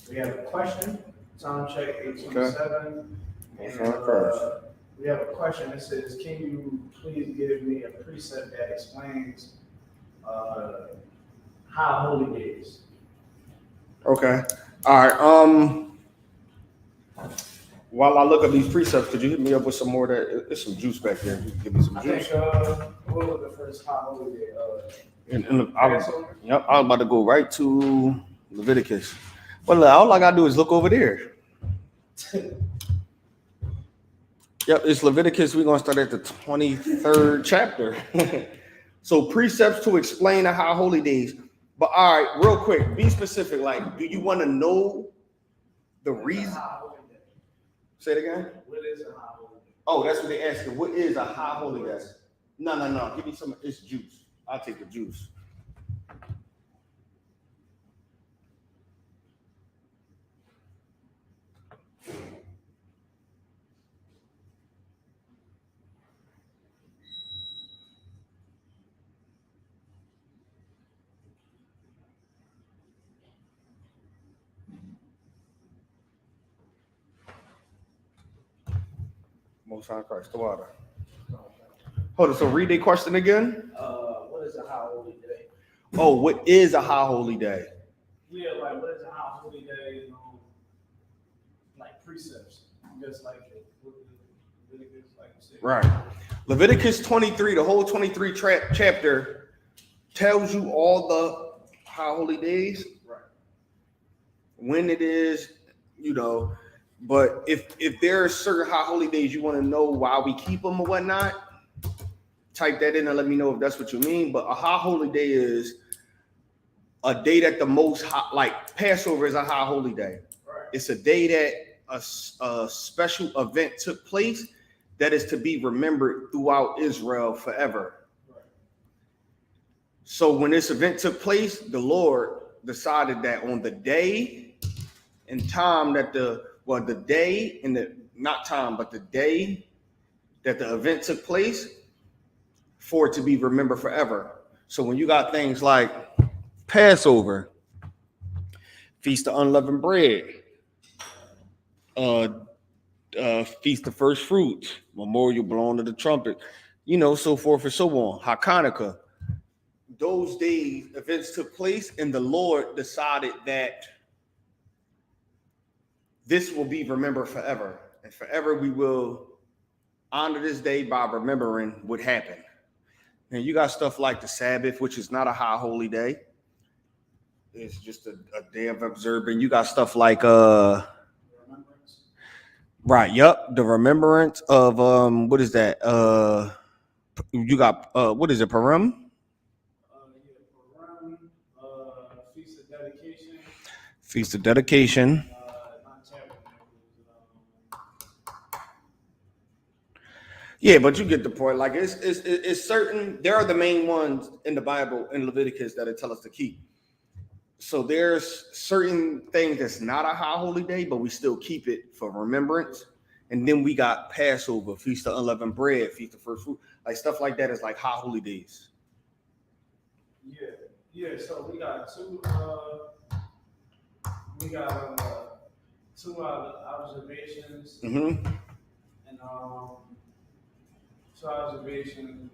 We have a question. Time check 827. And, we have a question that says, "Can you please give me a precept that explains high holy days?" Okay. All right. While I look up these precepts, could you hit me up with some more? There's some juice back there. You can give me some juice. What was the first high holy day? I was about to go right to Leviticus. Well, all I gotta do is look over there. Yep, it's Leviticus. We're gonna start at the 23rd chapter. So precepts to explain the high holy days. But all right, real quick, be specific. Like, do you want to know the reason? Say it again. What is a high holy day? Oh, that's what they're asking. What is a high holy day? No. Give me some. It's juice. I'll take the juice. Most High Christ, the water. Hold on. So read the question again. What is a high holy day? Oh, what is a high holy day? Yeah, like what is a high holy day? Like precepts. Just like Leviticus, like you said. Right. Leviticus 23, the whole 23 chapter tells you all the high holy days. Right. When it is, you know. But if there are certain high holy days you want to know why we keep them or whatnot, type that in and let me know if that's what you mean. But a high holy day is a day that the most high, like Passover is a high holy day. Right. It's a day that a special event took place that is to be remembered throughout Israel forever. Right. So when this event took place, the Lord decided that on the day and time that the day that the event took place for it to be remembered forever. So when you got things like Passover, Feast of Unleavened Bread, Feast of First Fruits, Memorial Blowing of the Trumpet, so forth and so on, Hanukkah. Those days, events took place, and the Lord decided that this will be remembered forever. And forever we will honor this day by remembering what happened. And you got stuff like the Sabbath, which is not a high holy day. It's just a day of observing. You got stuff like right, yep, the remembrance of what is that? You got what is it, Purim? Purim, Feast of Dedication. Feast of Dedication. Not tabernacles. Yeah, but you get the point. Like it's certain. There are the main ones in the Bible in Leviticus that it tell us to keep. So there's certain things that's not a high holy day, but we still keep it for remembrance. And then we got Passover, Feast of Unleavened Bread, Feast of First Fruit, like stuff like that is like high holy days. Yeah. So we got two. We got two observations, Mm-hmm. and two observations,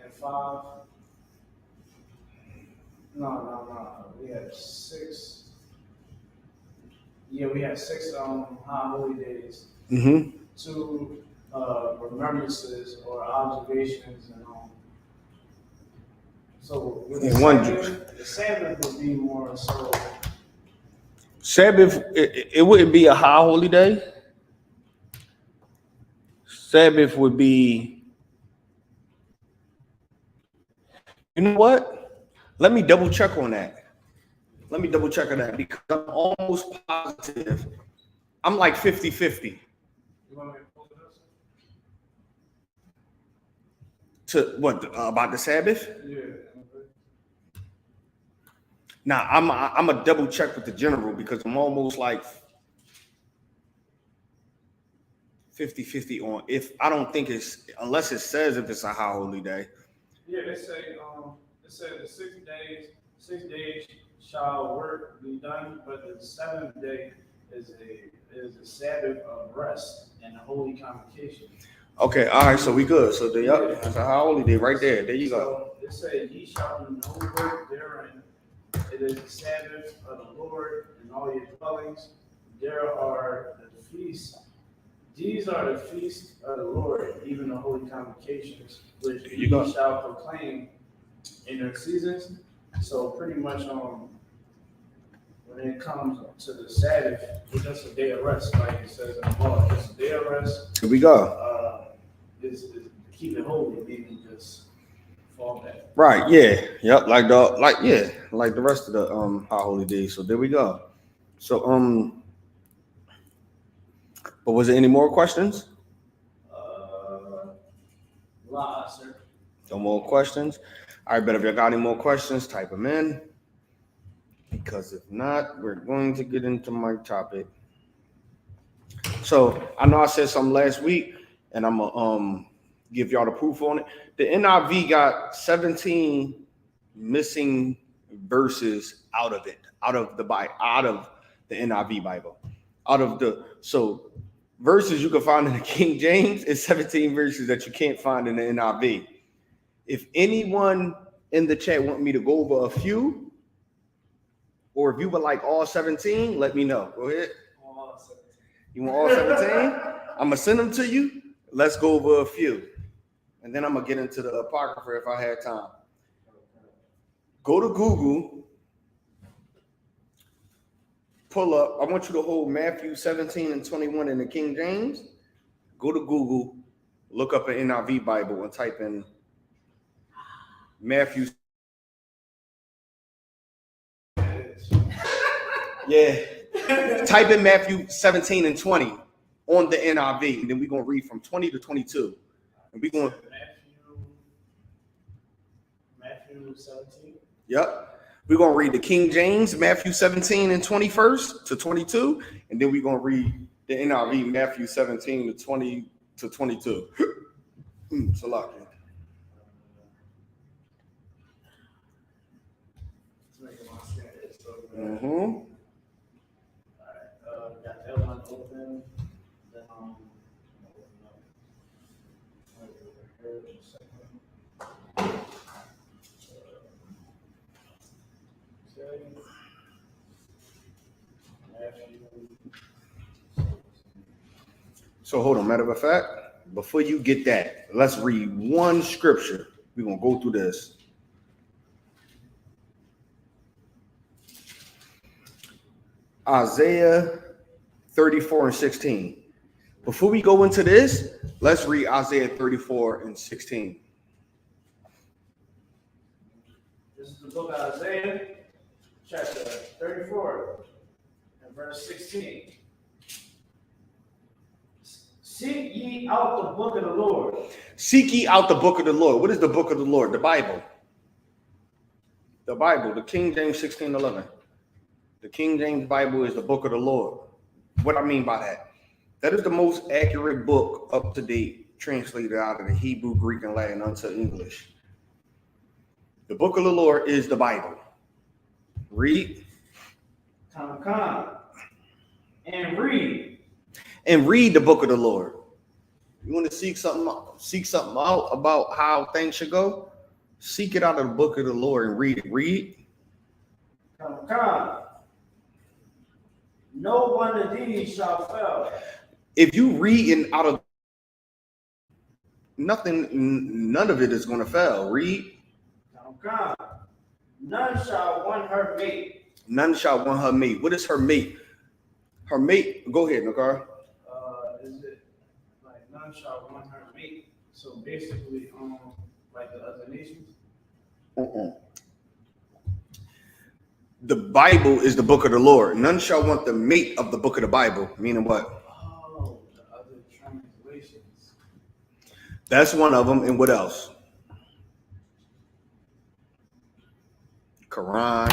and five. No. We have six. Yeah, we have six high holy days. Mm-hmm. Two remembrances or observations, and so with the Sabbath would be more so. Sabbath, it wouldn't be a high holy day. Sabbath would be. You know what? Let me double check on that. Because I'm almost positive. I'm like 50-50. You want me to pull it up? To what about the Sabbath? Yeah. Now I'm a double check with the general because I'm almost like 50-50 on if I don't think it's unless it says if it's a high holy day. Yeah, they say the 6 days shall work be done, but the seventh day is a Sabbath of rest and a holy convocation. Okay, all right, so we good. So it's a high holy day right there. There you go. So it says, "Ye shall do no work therein. It is the Sabbath of the Lord in all your dwellings. There are the feasts. These are the feasts of the Lord, even the holy convocations, which ye shall proclaim in their seasons." So pretty much when it comes to the Sabbath, it's just a day of rest, like it says in the law. It's a day of rest. Here we go. Is keep it holy, meaning just fall back. Right, yeah. Yep, like the rest of the high holy days. So there we go. So but was there any more questions? Sir. No more questions. All right, but if you got any more questions, type them in. Because if not, we're going to get into my topic. So I know I said something last week, and I'm gonna give y'all the proof on it. The NIV got 17 missing verses out of the Bible, out of the NIV Bible, so verses you can find in the King James is 17 verses that you can't find in the NIV. If anyone in the chat want me to go over a few, or if you would like all 17, let me know. Go ahead. All 17. You want all 17? I'm gonna send them to you. Let's go over a few, and then I'm gonna get into the Apocrypha if I had time. Go to Google. Pull up. I want you to hold Matthew 17 and 21 in the King James. Go to Google, look up an NIV Bible, and type in Matthew. Yeah. Type in Matthew 17 and 20 on the NIV, and then we're going to read from 20 to 22. And we're going Matthew 17. Yep. We're going to read the King James, Matthew 17 and 21st to 22, and then we're going to read the NIV, Matthew 17 to 20 to 22. Salaki. Mm-hmm. Got that one open. Then So hold on, matter of fact, before you get that, let's read one scripture. We're going to go through this. Isaiah 34 and 16. Before we go into this, let's read Isaiah 34 and 16. This is the book of Isaiah. chapter 34 and verse 16. Seek ye out the book of the Lord. Seek ye out the book of the Lord. What is the book of the Lord? The Bible. The Bible, the King James 16:11. The King James Bible is the book of the Lord. What I mean by that? That is the most accurate book up to date, translated out of the Hebrew, Greek, and Latin unto English. The book of the Lord is the Bible. Read. Come. And read. And read the book of the Lord. You want to seek something out about how things should go? Seek it out of the book of the Lord and read it. Read. Come. No one of these shall fail. If you read out of nothing, none of it is going to fail. Read. Come. None shall want her mate. None shall want her mate. What is her mate? Her mate. Go ahead, Nakar. Is it like none shall want her mate? So basically, like the other nations. The Bible is the book of the Lord. None shall want the mate of the book of the Bible. Meaning what? Oh, the other translations. That's one of them. And what else? Quran.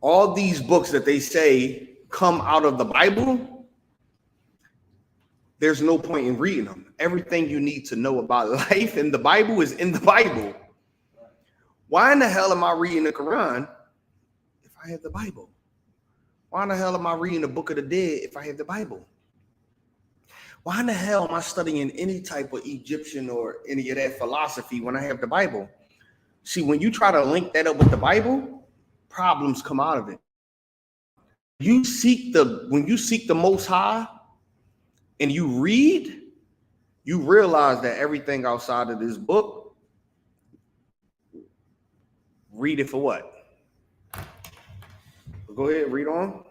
All these books that they say come out of the Bible, there's no point in reading them. Everything you need to know about life in the Bible is in the Bible. Why in the hell am I reading the Quran if I have the Bible? Why in the hell am I reading the Book of the Dead if I have the Bible? Why in the hell am I studying any type of Egyptian or any of that philosophy when I have the Bible? See, when you try to link that up with the Bible, problems come out of it. When you seek the Most High and you read, you realize that everything outside of this book, read it for what? Go ahead, read on.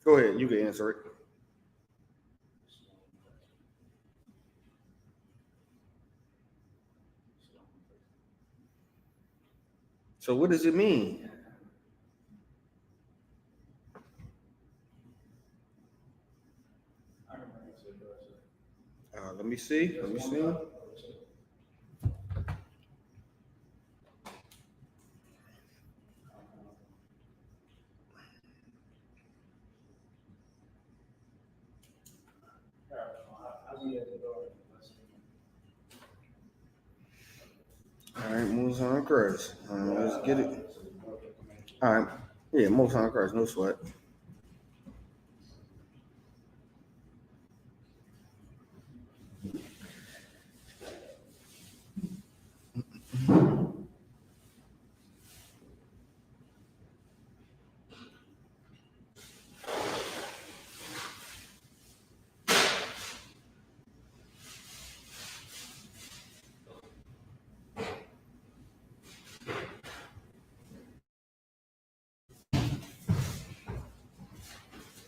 Go ahead, you can answer it. So what does it mean? Let me see. All right, Most High Christ. Let's get it. All right. Yeah, Most High Christ, no sweat.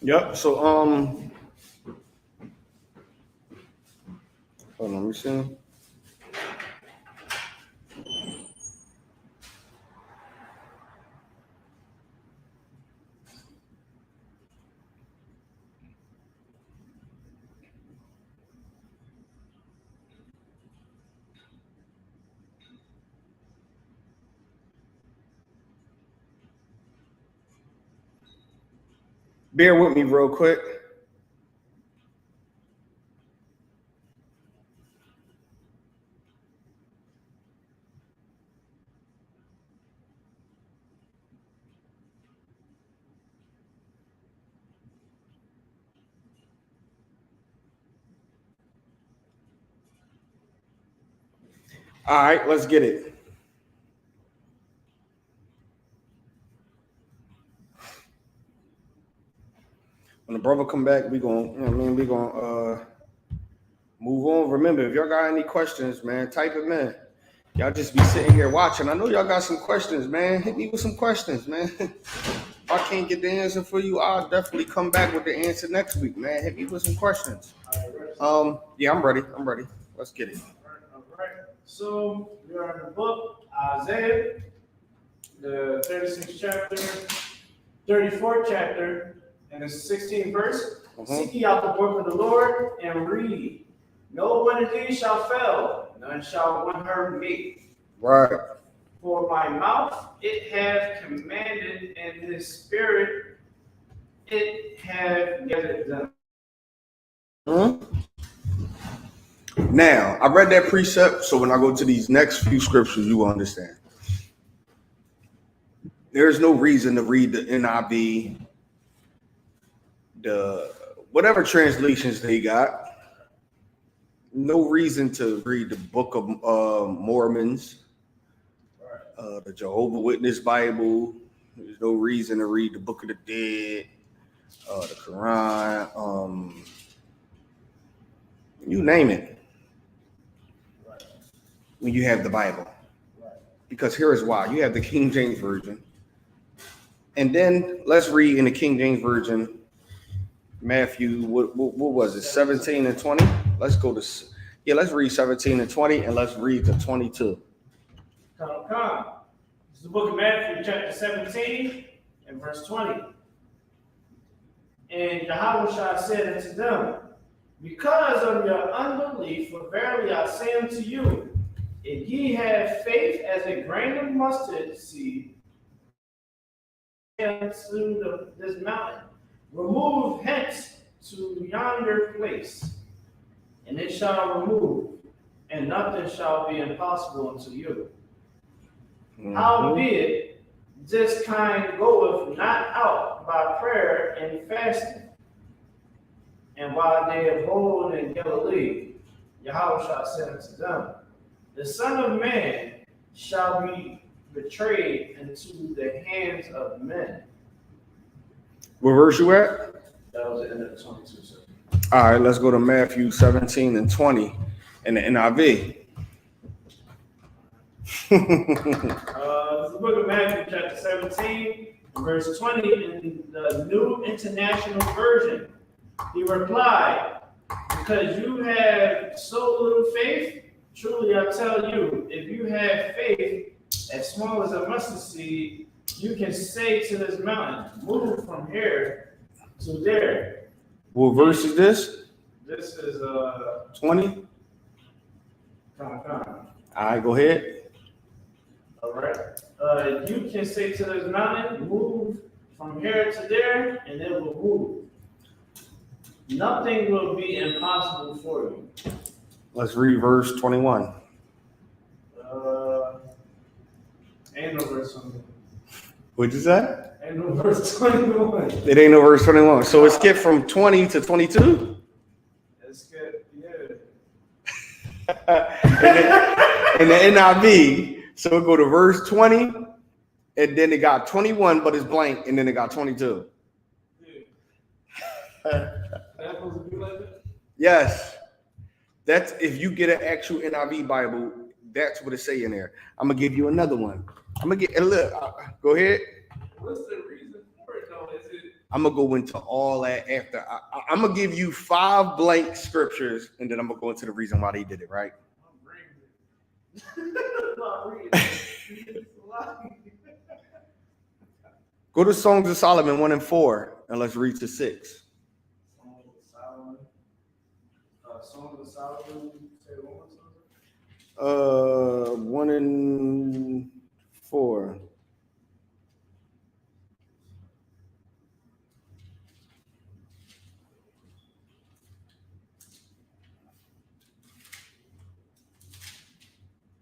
Yep. So hold on, let me see. Bear with me real quick. All right, let's get it. When the brother come back, we gonna move on. Remember, if y'all got any questions, man, type them in. Y'all just be sitting here watching. I know y'all got some questions, man. Hit me with some questions, man. If I can't get the answer for you, I'll definitely come back with the answer next week, man. Hit me with some questions. Yeah, I'm ready. Let's get it. All right. So we are in the book Isaiah, the 36th chapter, 34th chapter, and the 16th verse. Seek ye out the book of the Lord and read. No one of these shall fail, none shall one hurt me. Right. For my mouth it hath commanded, and his spirit it hath gathered them. Now, I read that precept, so when I go to these next few scriptures, you will understand. There's no reason to read the NIV, the whatever translations they got. No reason to read the Book of Mormons, the Jehovah's Witness Bible. There's no reason to read the Book of the Dead, the Quran, you name it. When you have the Bible. Because here is why. You have the King James Version. And then let's read in the King James Version, Matthew, what was it, 17 and 20? Let's read 17 and 20, and let's read to 22. Come. It's the book of Matthew, chapter 17, and verse 20. And Yahushua said unto them, because of your unbelief, for verily I say unto you, if ye have faith as a grain of mustard seed, to this mountain, remove hence to yonder place, and it shall remove, and nothing shall be impossible unto you. Howbeit, this kind goeth not out by prayer and fasting. And while they abode in Galilee, Yahushua said unto them, the Son of Man shall be betrayed into the hands of men. What verse you at? That was the end of the 22. Sir. All right, let's go to Matthew 17 and 20 in the NIV. This is the book of Matthew, chapter 17, verse 20, in the New International Version. He replied, because you have so little faith, truly I tell you, if you have faith as small as a mustard seed, you can say to this mountain, move from here to there. What verse is this? This is 20. Come. All right, go ahead. All right. You can say to this mountain, move from here to there, and it will move. Nothing will be impossible for you. Let's read verse 21. Ain't no verse 21. What'd you say? Ain't no verse 21. It ain't no verse 21. So it skipped from 20 to 22? It's good, yeah. in the NIV, so it go to verse 20, and then it got 21, but it's blank, and then it got 22. That's supposed to be like that? Yes. That's if you get an actual NIV Bible, that's what it say in there. I'm gonna give you another one. I'm gonna get look. Go ahead. What's the reason for it though? Is it? I'm gonna go into all that after. I'm gonna give you 5 blank scriptures, and then I'm gonna go into the reason why they did it. Right? Go to Songs of Solomon 1 and 4, and let's read to 6. Songs of Solomon. Say one more time. 1 and 4.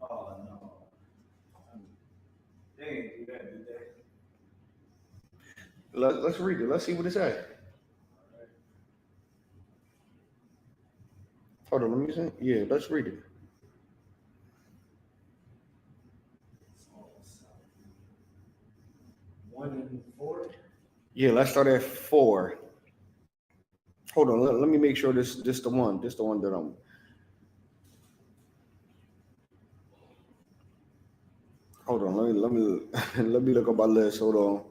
Oh no. Dang, you gotta do that. Let's read it. Let's see what it says. Hold on, let me see. Yeah, let's read it. One and 4. Yeah, let's start at 4. Hold on, let me make sure this the one. This the one that I'm. Hold on, let me let me look up my list. Hold on.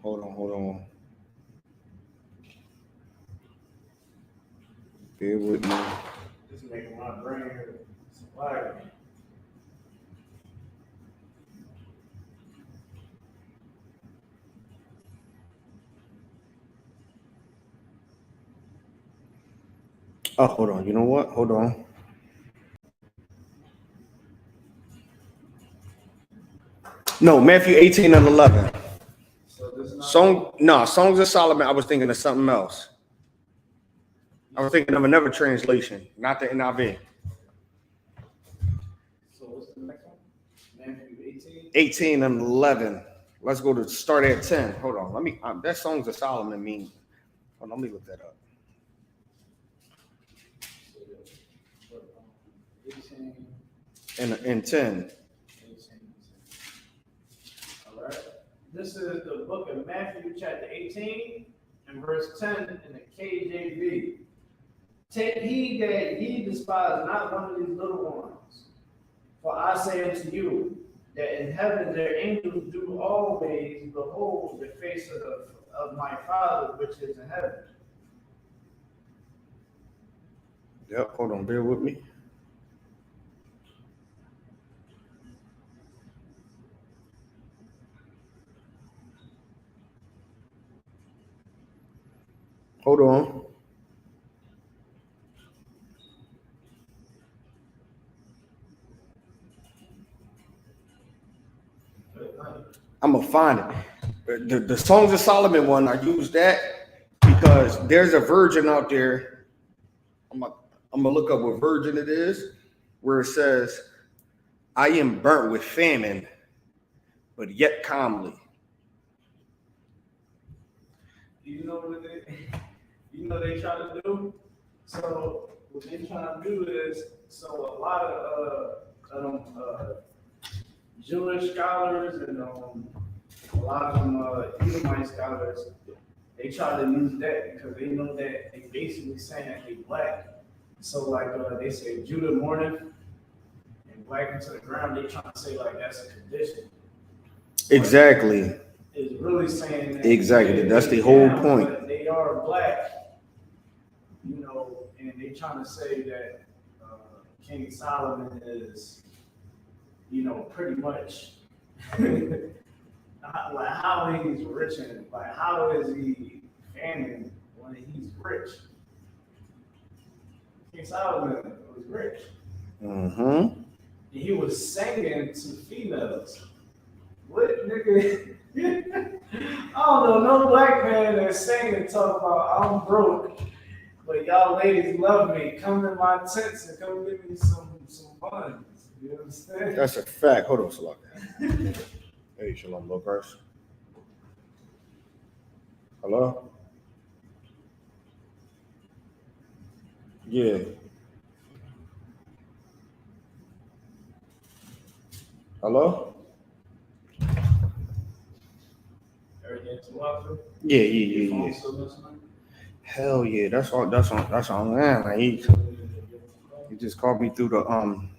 Hold on. Bear with me. making my brain like. Oh, hold on. You know what? Hold on. No, Matthew 18 and 11. So this is not Songs of Solomon. I was thinking of something else. I was thinking of another translation, not the NIV. So what's the next one? Matthew 18? 18 and 11. Let's go to start at 10. Hold on. Let me, that Songs of Solomon mean. Hold on, let me look that up. 18. And 10. 18. All right. This is the book of Matthew, chapter 18, and verse 10 in the KJV. Take heed that ye despise not one of these little ones. For I say unto you, that in heaven their angels do always behold the face of my Father which is in heaven. Yep, hold on, bear with me. Hold on. I'm gonna find it. The Songs of Solomon one, I use that because there's a virgin out there. I'm gonna look up what virgin it is, where it says, "I am burnt with famine, but yet calmly." You know what they try to do? So what they try to do is, so a lot of Jewish scholars and a lot of them Edomite scholars, they try to use that because they know that they basically saying that they black. So like they say Judah mourneth and black into the ground, they trying to say like that's a condition. Exactly. It's really saying that exactly. That's the whole point. But they are black, you know, and they trying to say that King Solomon is, you know, pretty much like how he's rich and like how is he famine when he's rich? King Solomon was rich. Mm-hmm. And he was singing to females. What nigga? I don't know no black man that's singing and talk about I'm broke, but y'all ladies love me. Come to my tents and come give me some buns. You know what I'm saying? That's a fact. Hold on, Salak. Hey, Shalom, low price. Hello? Yeah. Hello? Everything too often? Yeah. Hell yeah, that's all man. Like he just called me through the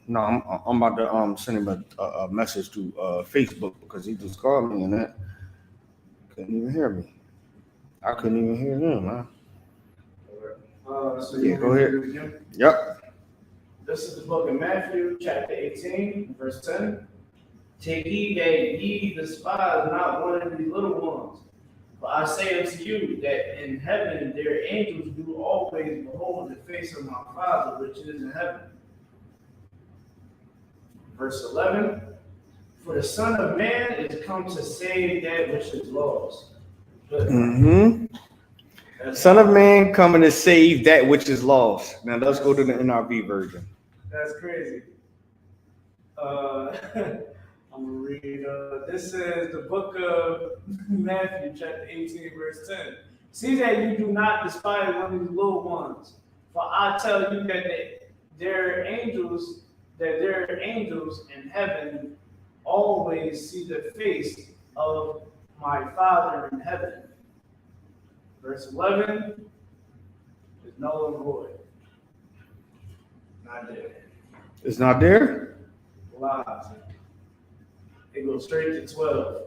no, I'm about to send him a message to Facebook because he just called me and that couldn't even hear me. I couldn't even hear him, man. So Yeah, go ahead. Yep. This is the book of Matthew, chapter 18, verse 10. Take heed that ye despise not one of these little ones. For I say unto you that in heaven their angels do always behold the face of my Father which is in heaven. Verse 11. For the Son of Man is come to save that which is lost. Mm-hmm. Son of Man coming to save that which is lost. Now let's go to the NIV version. That's crazy. I'm gonna read. This is the book of Matthew, chapter 18, verse 10. See that you do not despise one of these little ones, for I tell you that their angels in heaven always see the face of my Father in heaven. Verse 11 is null and void. Not there. It's not there? Lies. It goes straight to 12.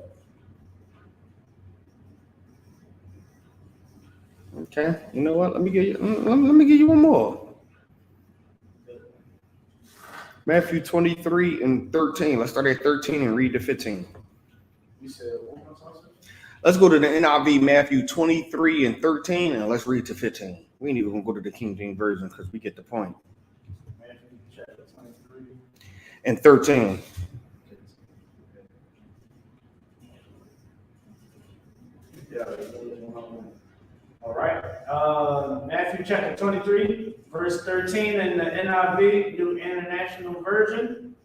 Okay. You know what? Let me give you one more. Matthew 23 and 13. Let's start at 13 and read to 15. You said what was that? Let's go to the NIV, Matthew 23 and 13, and let's read to 15. We ain't even gonna go to the King James Version because we get the point. Matthew chapter 23 and 13. Yeah. All right. Matthew chapter 23, verse 13 in the NIV, New International Version.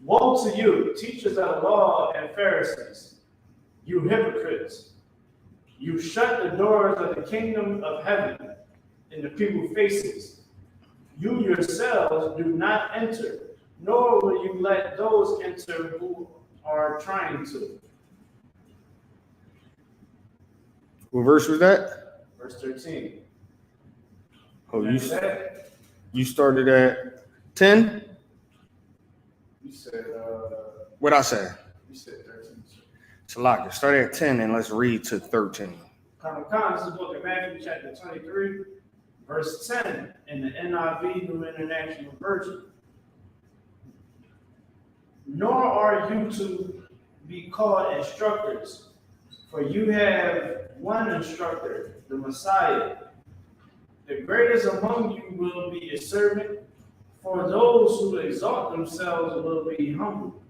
Woe to you, teachers of the law and Pharisees, you hypocrites! You shut the doors of the kingdom of heaven in the people's faces. You yourselves do not enter, nor will you let those enter who are trying to. What verse was that? Verse 13. Oh, That? you started at 10? You said, What I say? you said 13. Salaka, start at 10 and let's read to 13. This is the book of Matthew, chapter 23, verse 10 in the NIV, New International Version. Nor are you to be called instructors, for you have one instructor, the Messiah. The greatest among you will be a servant, for those who exalt themselves will be humbled,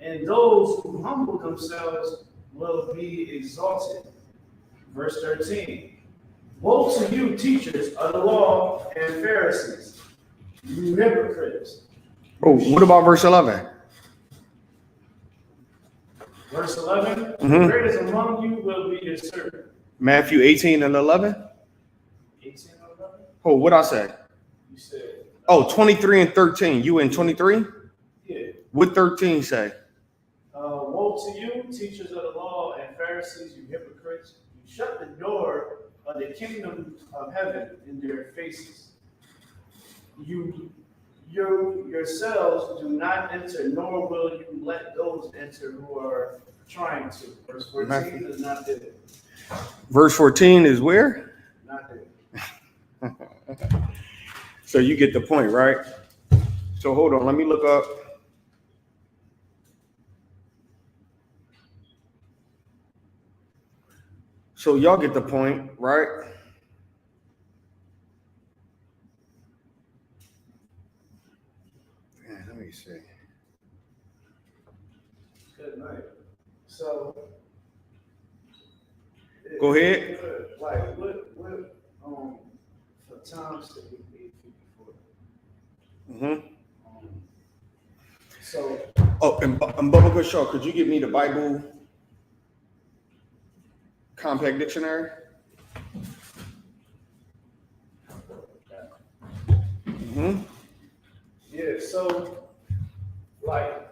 and those who humble themselves will be exalted. Verse 13. Woe to you, teachers of the law and Pharisees, you hypocrites! Oh, what about verse 11? Verse 11. The greatest among you will be your servant. Matthew 18 and 11? 18 and 11? Oh, what I say? You said. Oh, 23 and 13. You in 23? Yeah. What 13 say? Woe to you, teachers of the law and Pharisees, you hypocrites! You shut the door of the kingdom of heaven in their faces. You yourselves do not enter, nor will you let those enter who are trying to. Verse 14 is not there. Verse 14 is where? Not there. So you get the point, right? So hold on, let me look up. So y'all get the point, right? Yeah, let me see. Good night. So Go ahead. Like what for times that we need before. So and Bubba Shaw, could you give me the Bible Compact Dictionary? Yeah, so like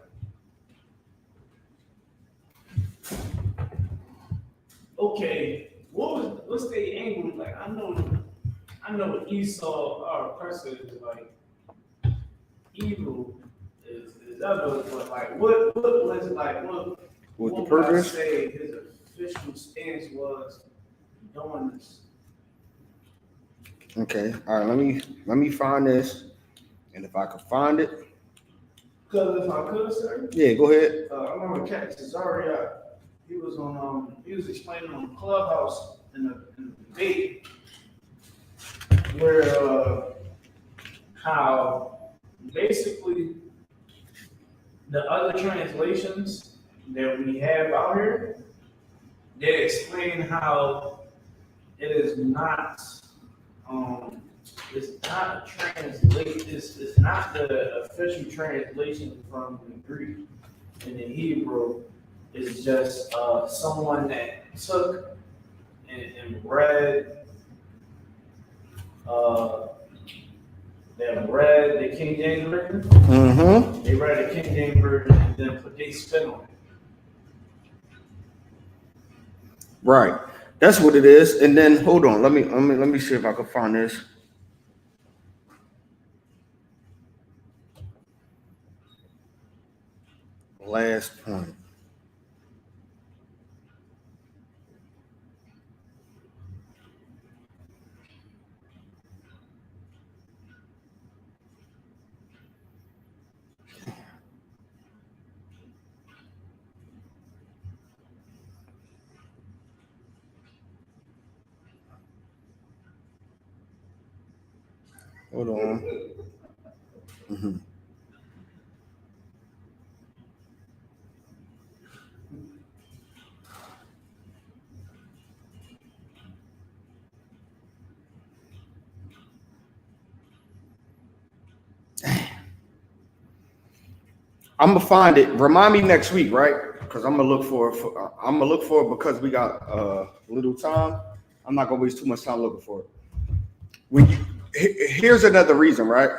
okay, what's the angle? Like I know Esau, our person is like evil is ever, but like what was like what the would purpose? I say his official stance was doing this? Okay, all right. Let me find this, and if I can find it, Because if I could, sir. Yeah, go ahead. I remember Captain Cesario. He was explaining on Clubhouse in the debate where how basically the other translations that we have out here, they explain how it is not it's not a translation, it's not the official translation from the Greek and the Hebrew. It's just someone that took and read the King James Version. They read the King James Version and then put their spin on it. Right. That's what it is. And then hold on. Let me see if I can find this. Last point. Hold on. Mm-hmm. I'm gonna find it. Remind me next week, right? Because I'm gonna look for it. I'm gonna look for it because we got little time. I'm not gonna waste too much time looking for it. Here's another reason, right?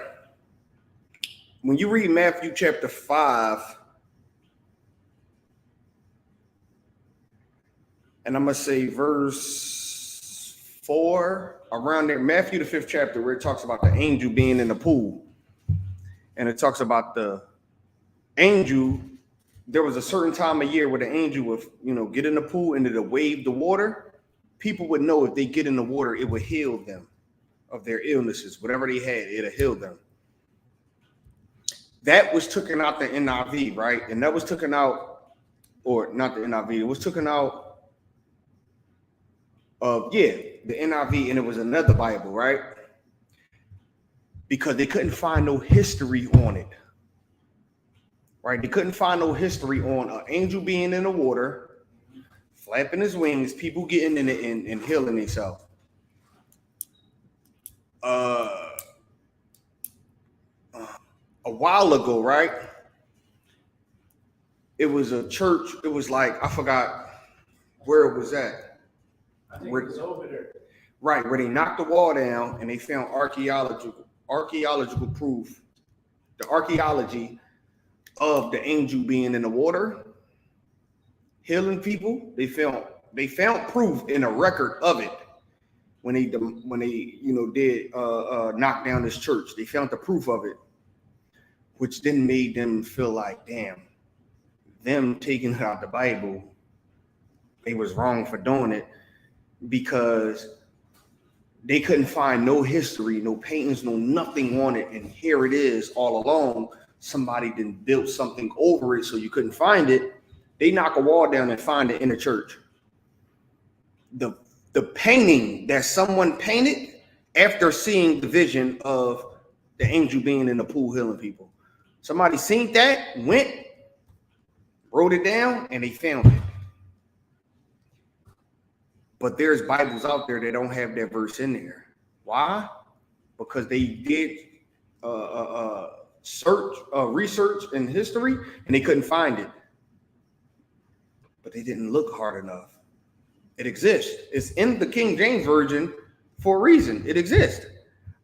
When you read Matthew chapter 5, and I'm gonna say verse 4, around there, Matthew the 5th chapter, where it talks about the angel being in the pool, and it talks about the angel. There was a certain time of year where the angel would, get in the pool and it'll wave the water. People would know if they get in the water, it would heal them of their illnesses, whatever they had, it'll heal them. That was taken out the NIV, right? And that was taken out, or not the NIV, it was taken out of, the NIV, and it was another Bible, right? Because they couldn't find no history on it. Right? They couldn't find no history on an angel being in the water, flapping his wings, people getting in it and healing themselves. A while ago, right? It was a church. It was like, I forgot where it was at. I think it was over there. Right, where they knocked the wall down and they found archaeological proof, the archaeology of the angel being in the water, healing people. They found proof in a record of it when they did knock down this church. They found the proof of it, which then made them feel like, damn, them taking it out the Bible, they was wrong for doing it, because they couldn't find no history, no paintings, no nothing on it, and here it is all along. Somebody then built something over it so you couldn't find it. They knock a wall down and find it in the church. The painting that someone painted after seeing the vision of the angel being in the pool healing people. Somebody seen that, went, wrote it down, and they found it. But there's Bibles out there that don't have that verse in there. Why? Because they did research in history, and they couldn't find it. But they didn't look hard enough. It exists. It's in the King James Version for a reason. It exists.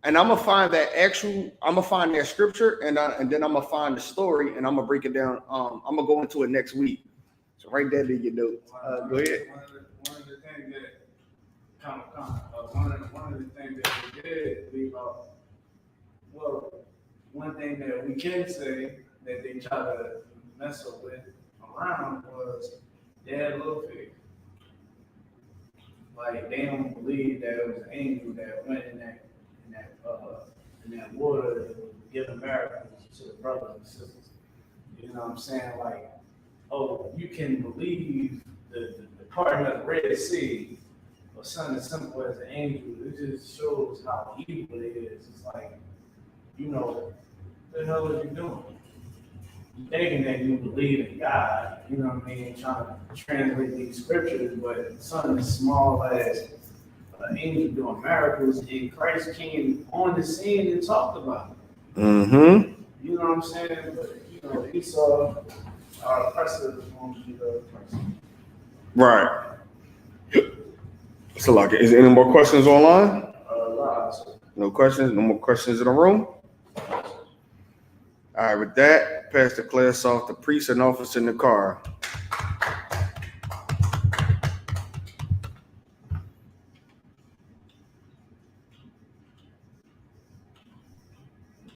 And I'm gonna find that scripture, and then I'm gonna find the story, and I'm gonna break it down. I'm gonna go into it next week. So write that in your notes. Go ahead. One of the things that one of the things that we did leave out. Well, one thing that we can say that they try to mess up with around was they had little faith. Like, they don't believe that it was an angel that went in that water that was giving miracles to the brothers and sisters. You know what I'm saying? Like, oh, you can believe the parting of the Red Sea or something as simple as an angel. It just shows how evil it is. It's like, what the hell are you doing? You thinking that you believe in God, you know what I mean, trying to translate these scriptures, but something as small as an angel doing miracles, and Christ came on the scene and talked about it. Mm-hmm. You know what I'm saying? But Esau, our oppressor, is going to be the oppressor. Right. So, like, is there any more questions online? No questions? No more questions in the room? All right, with that, pass the class off to priest and officer in the car.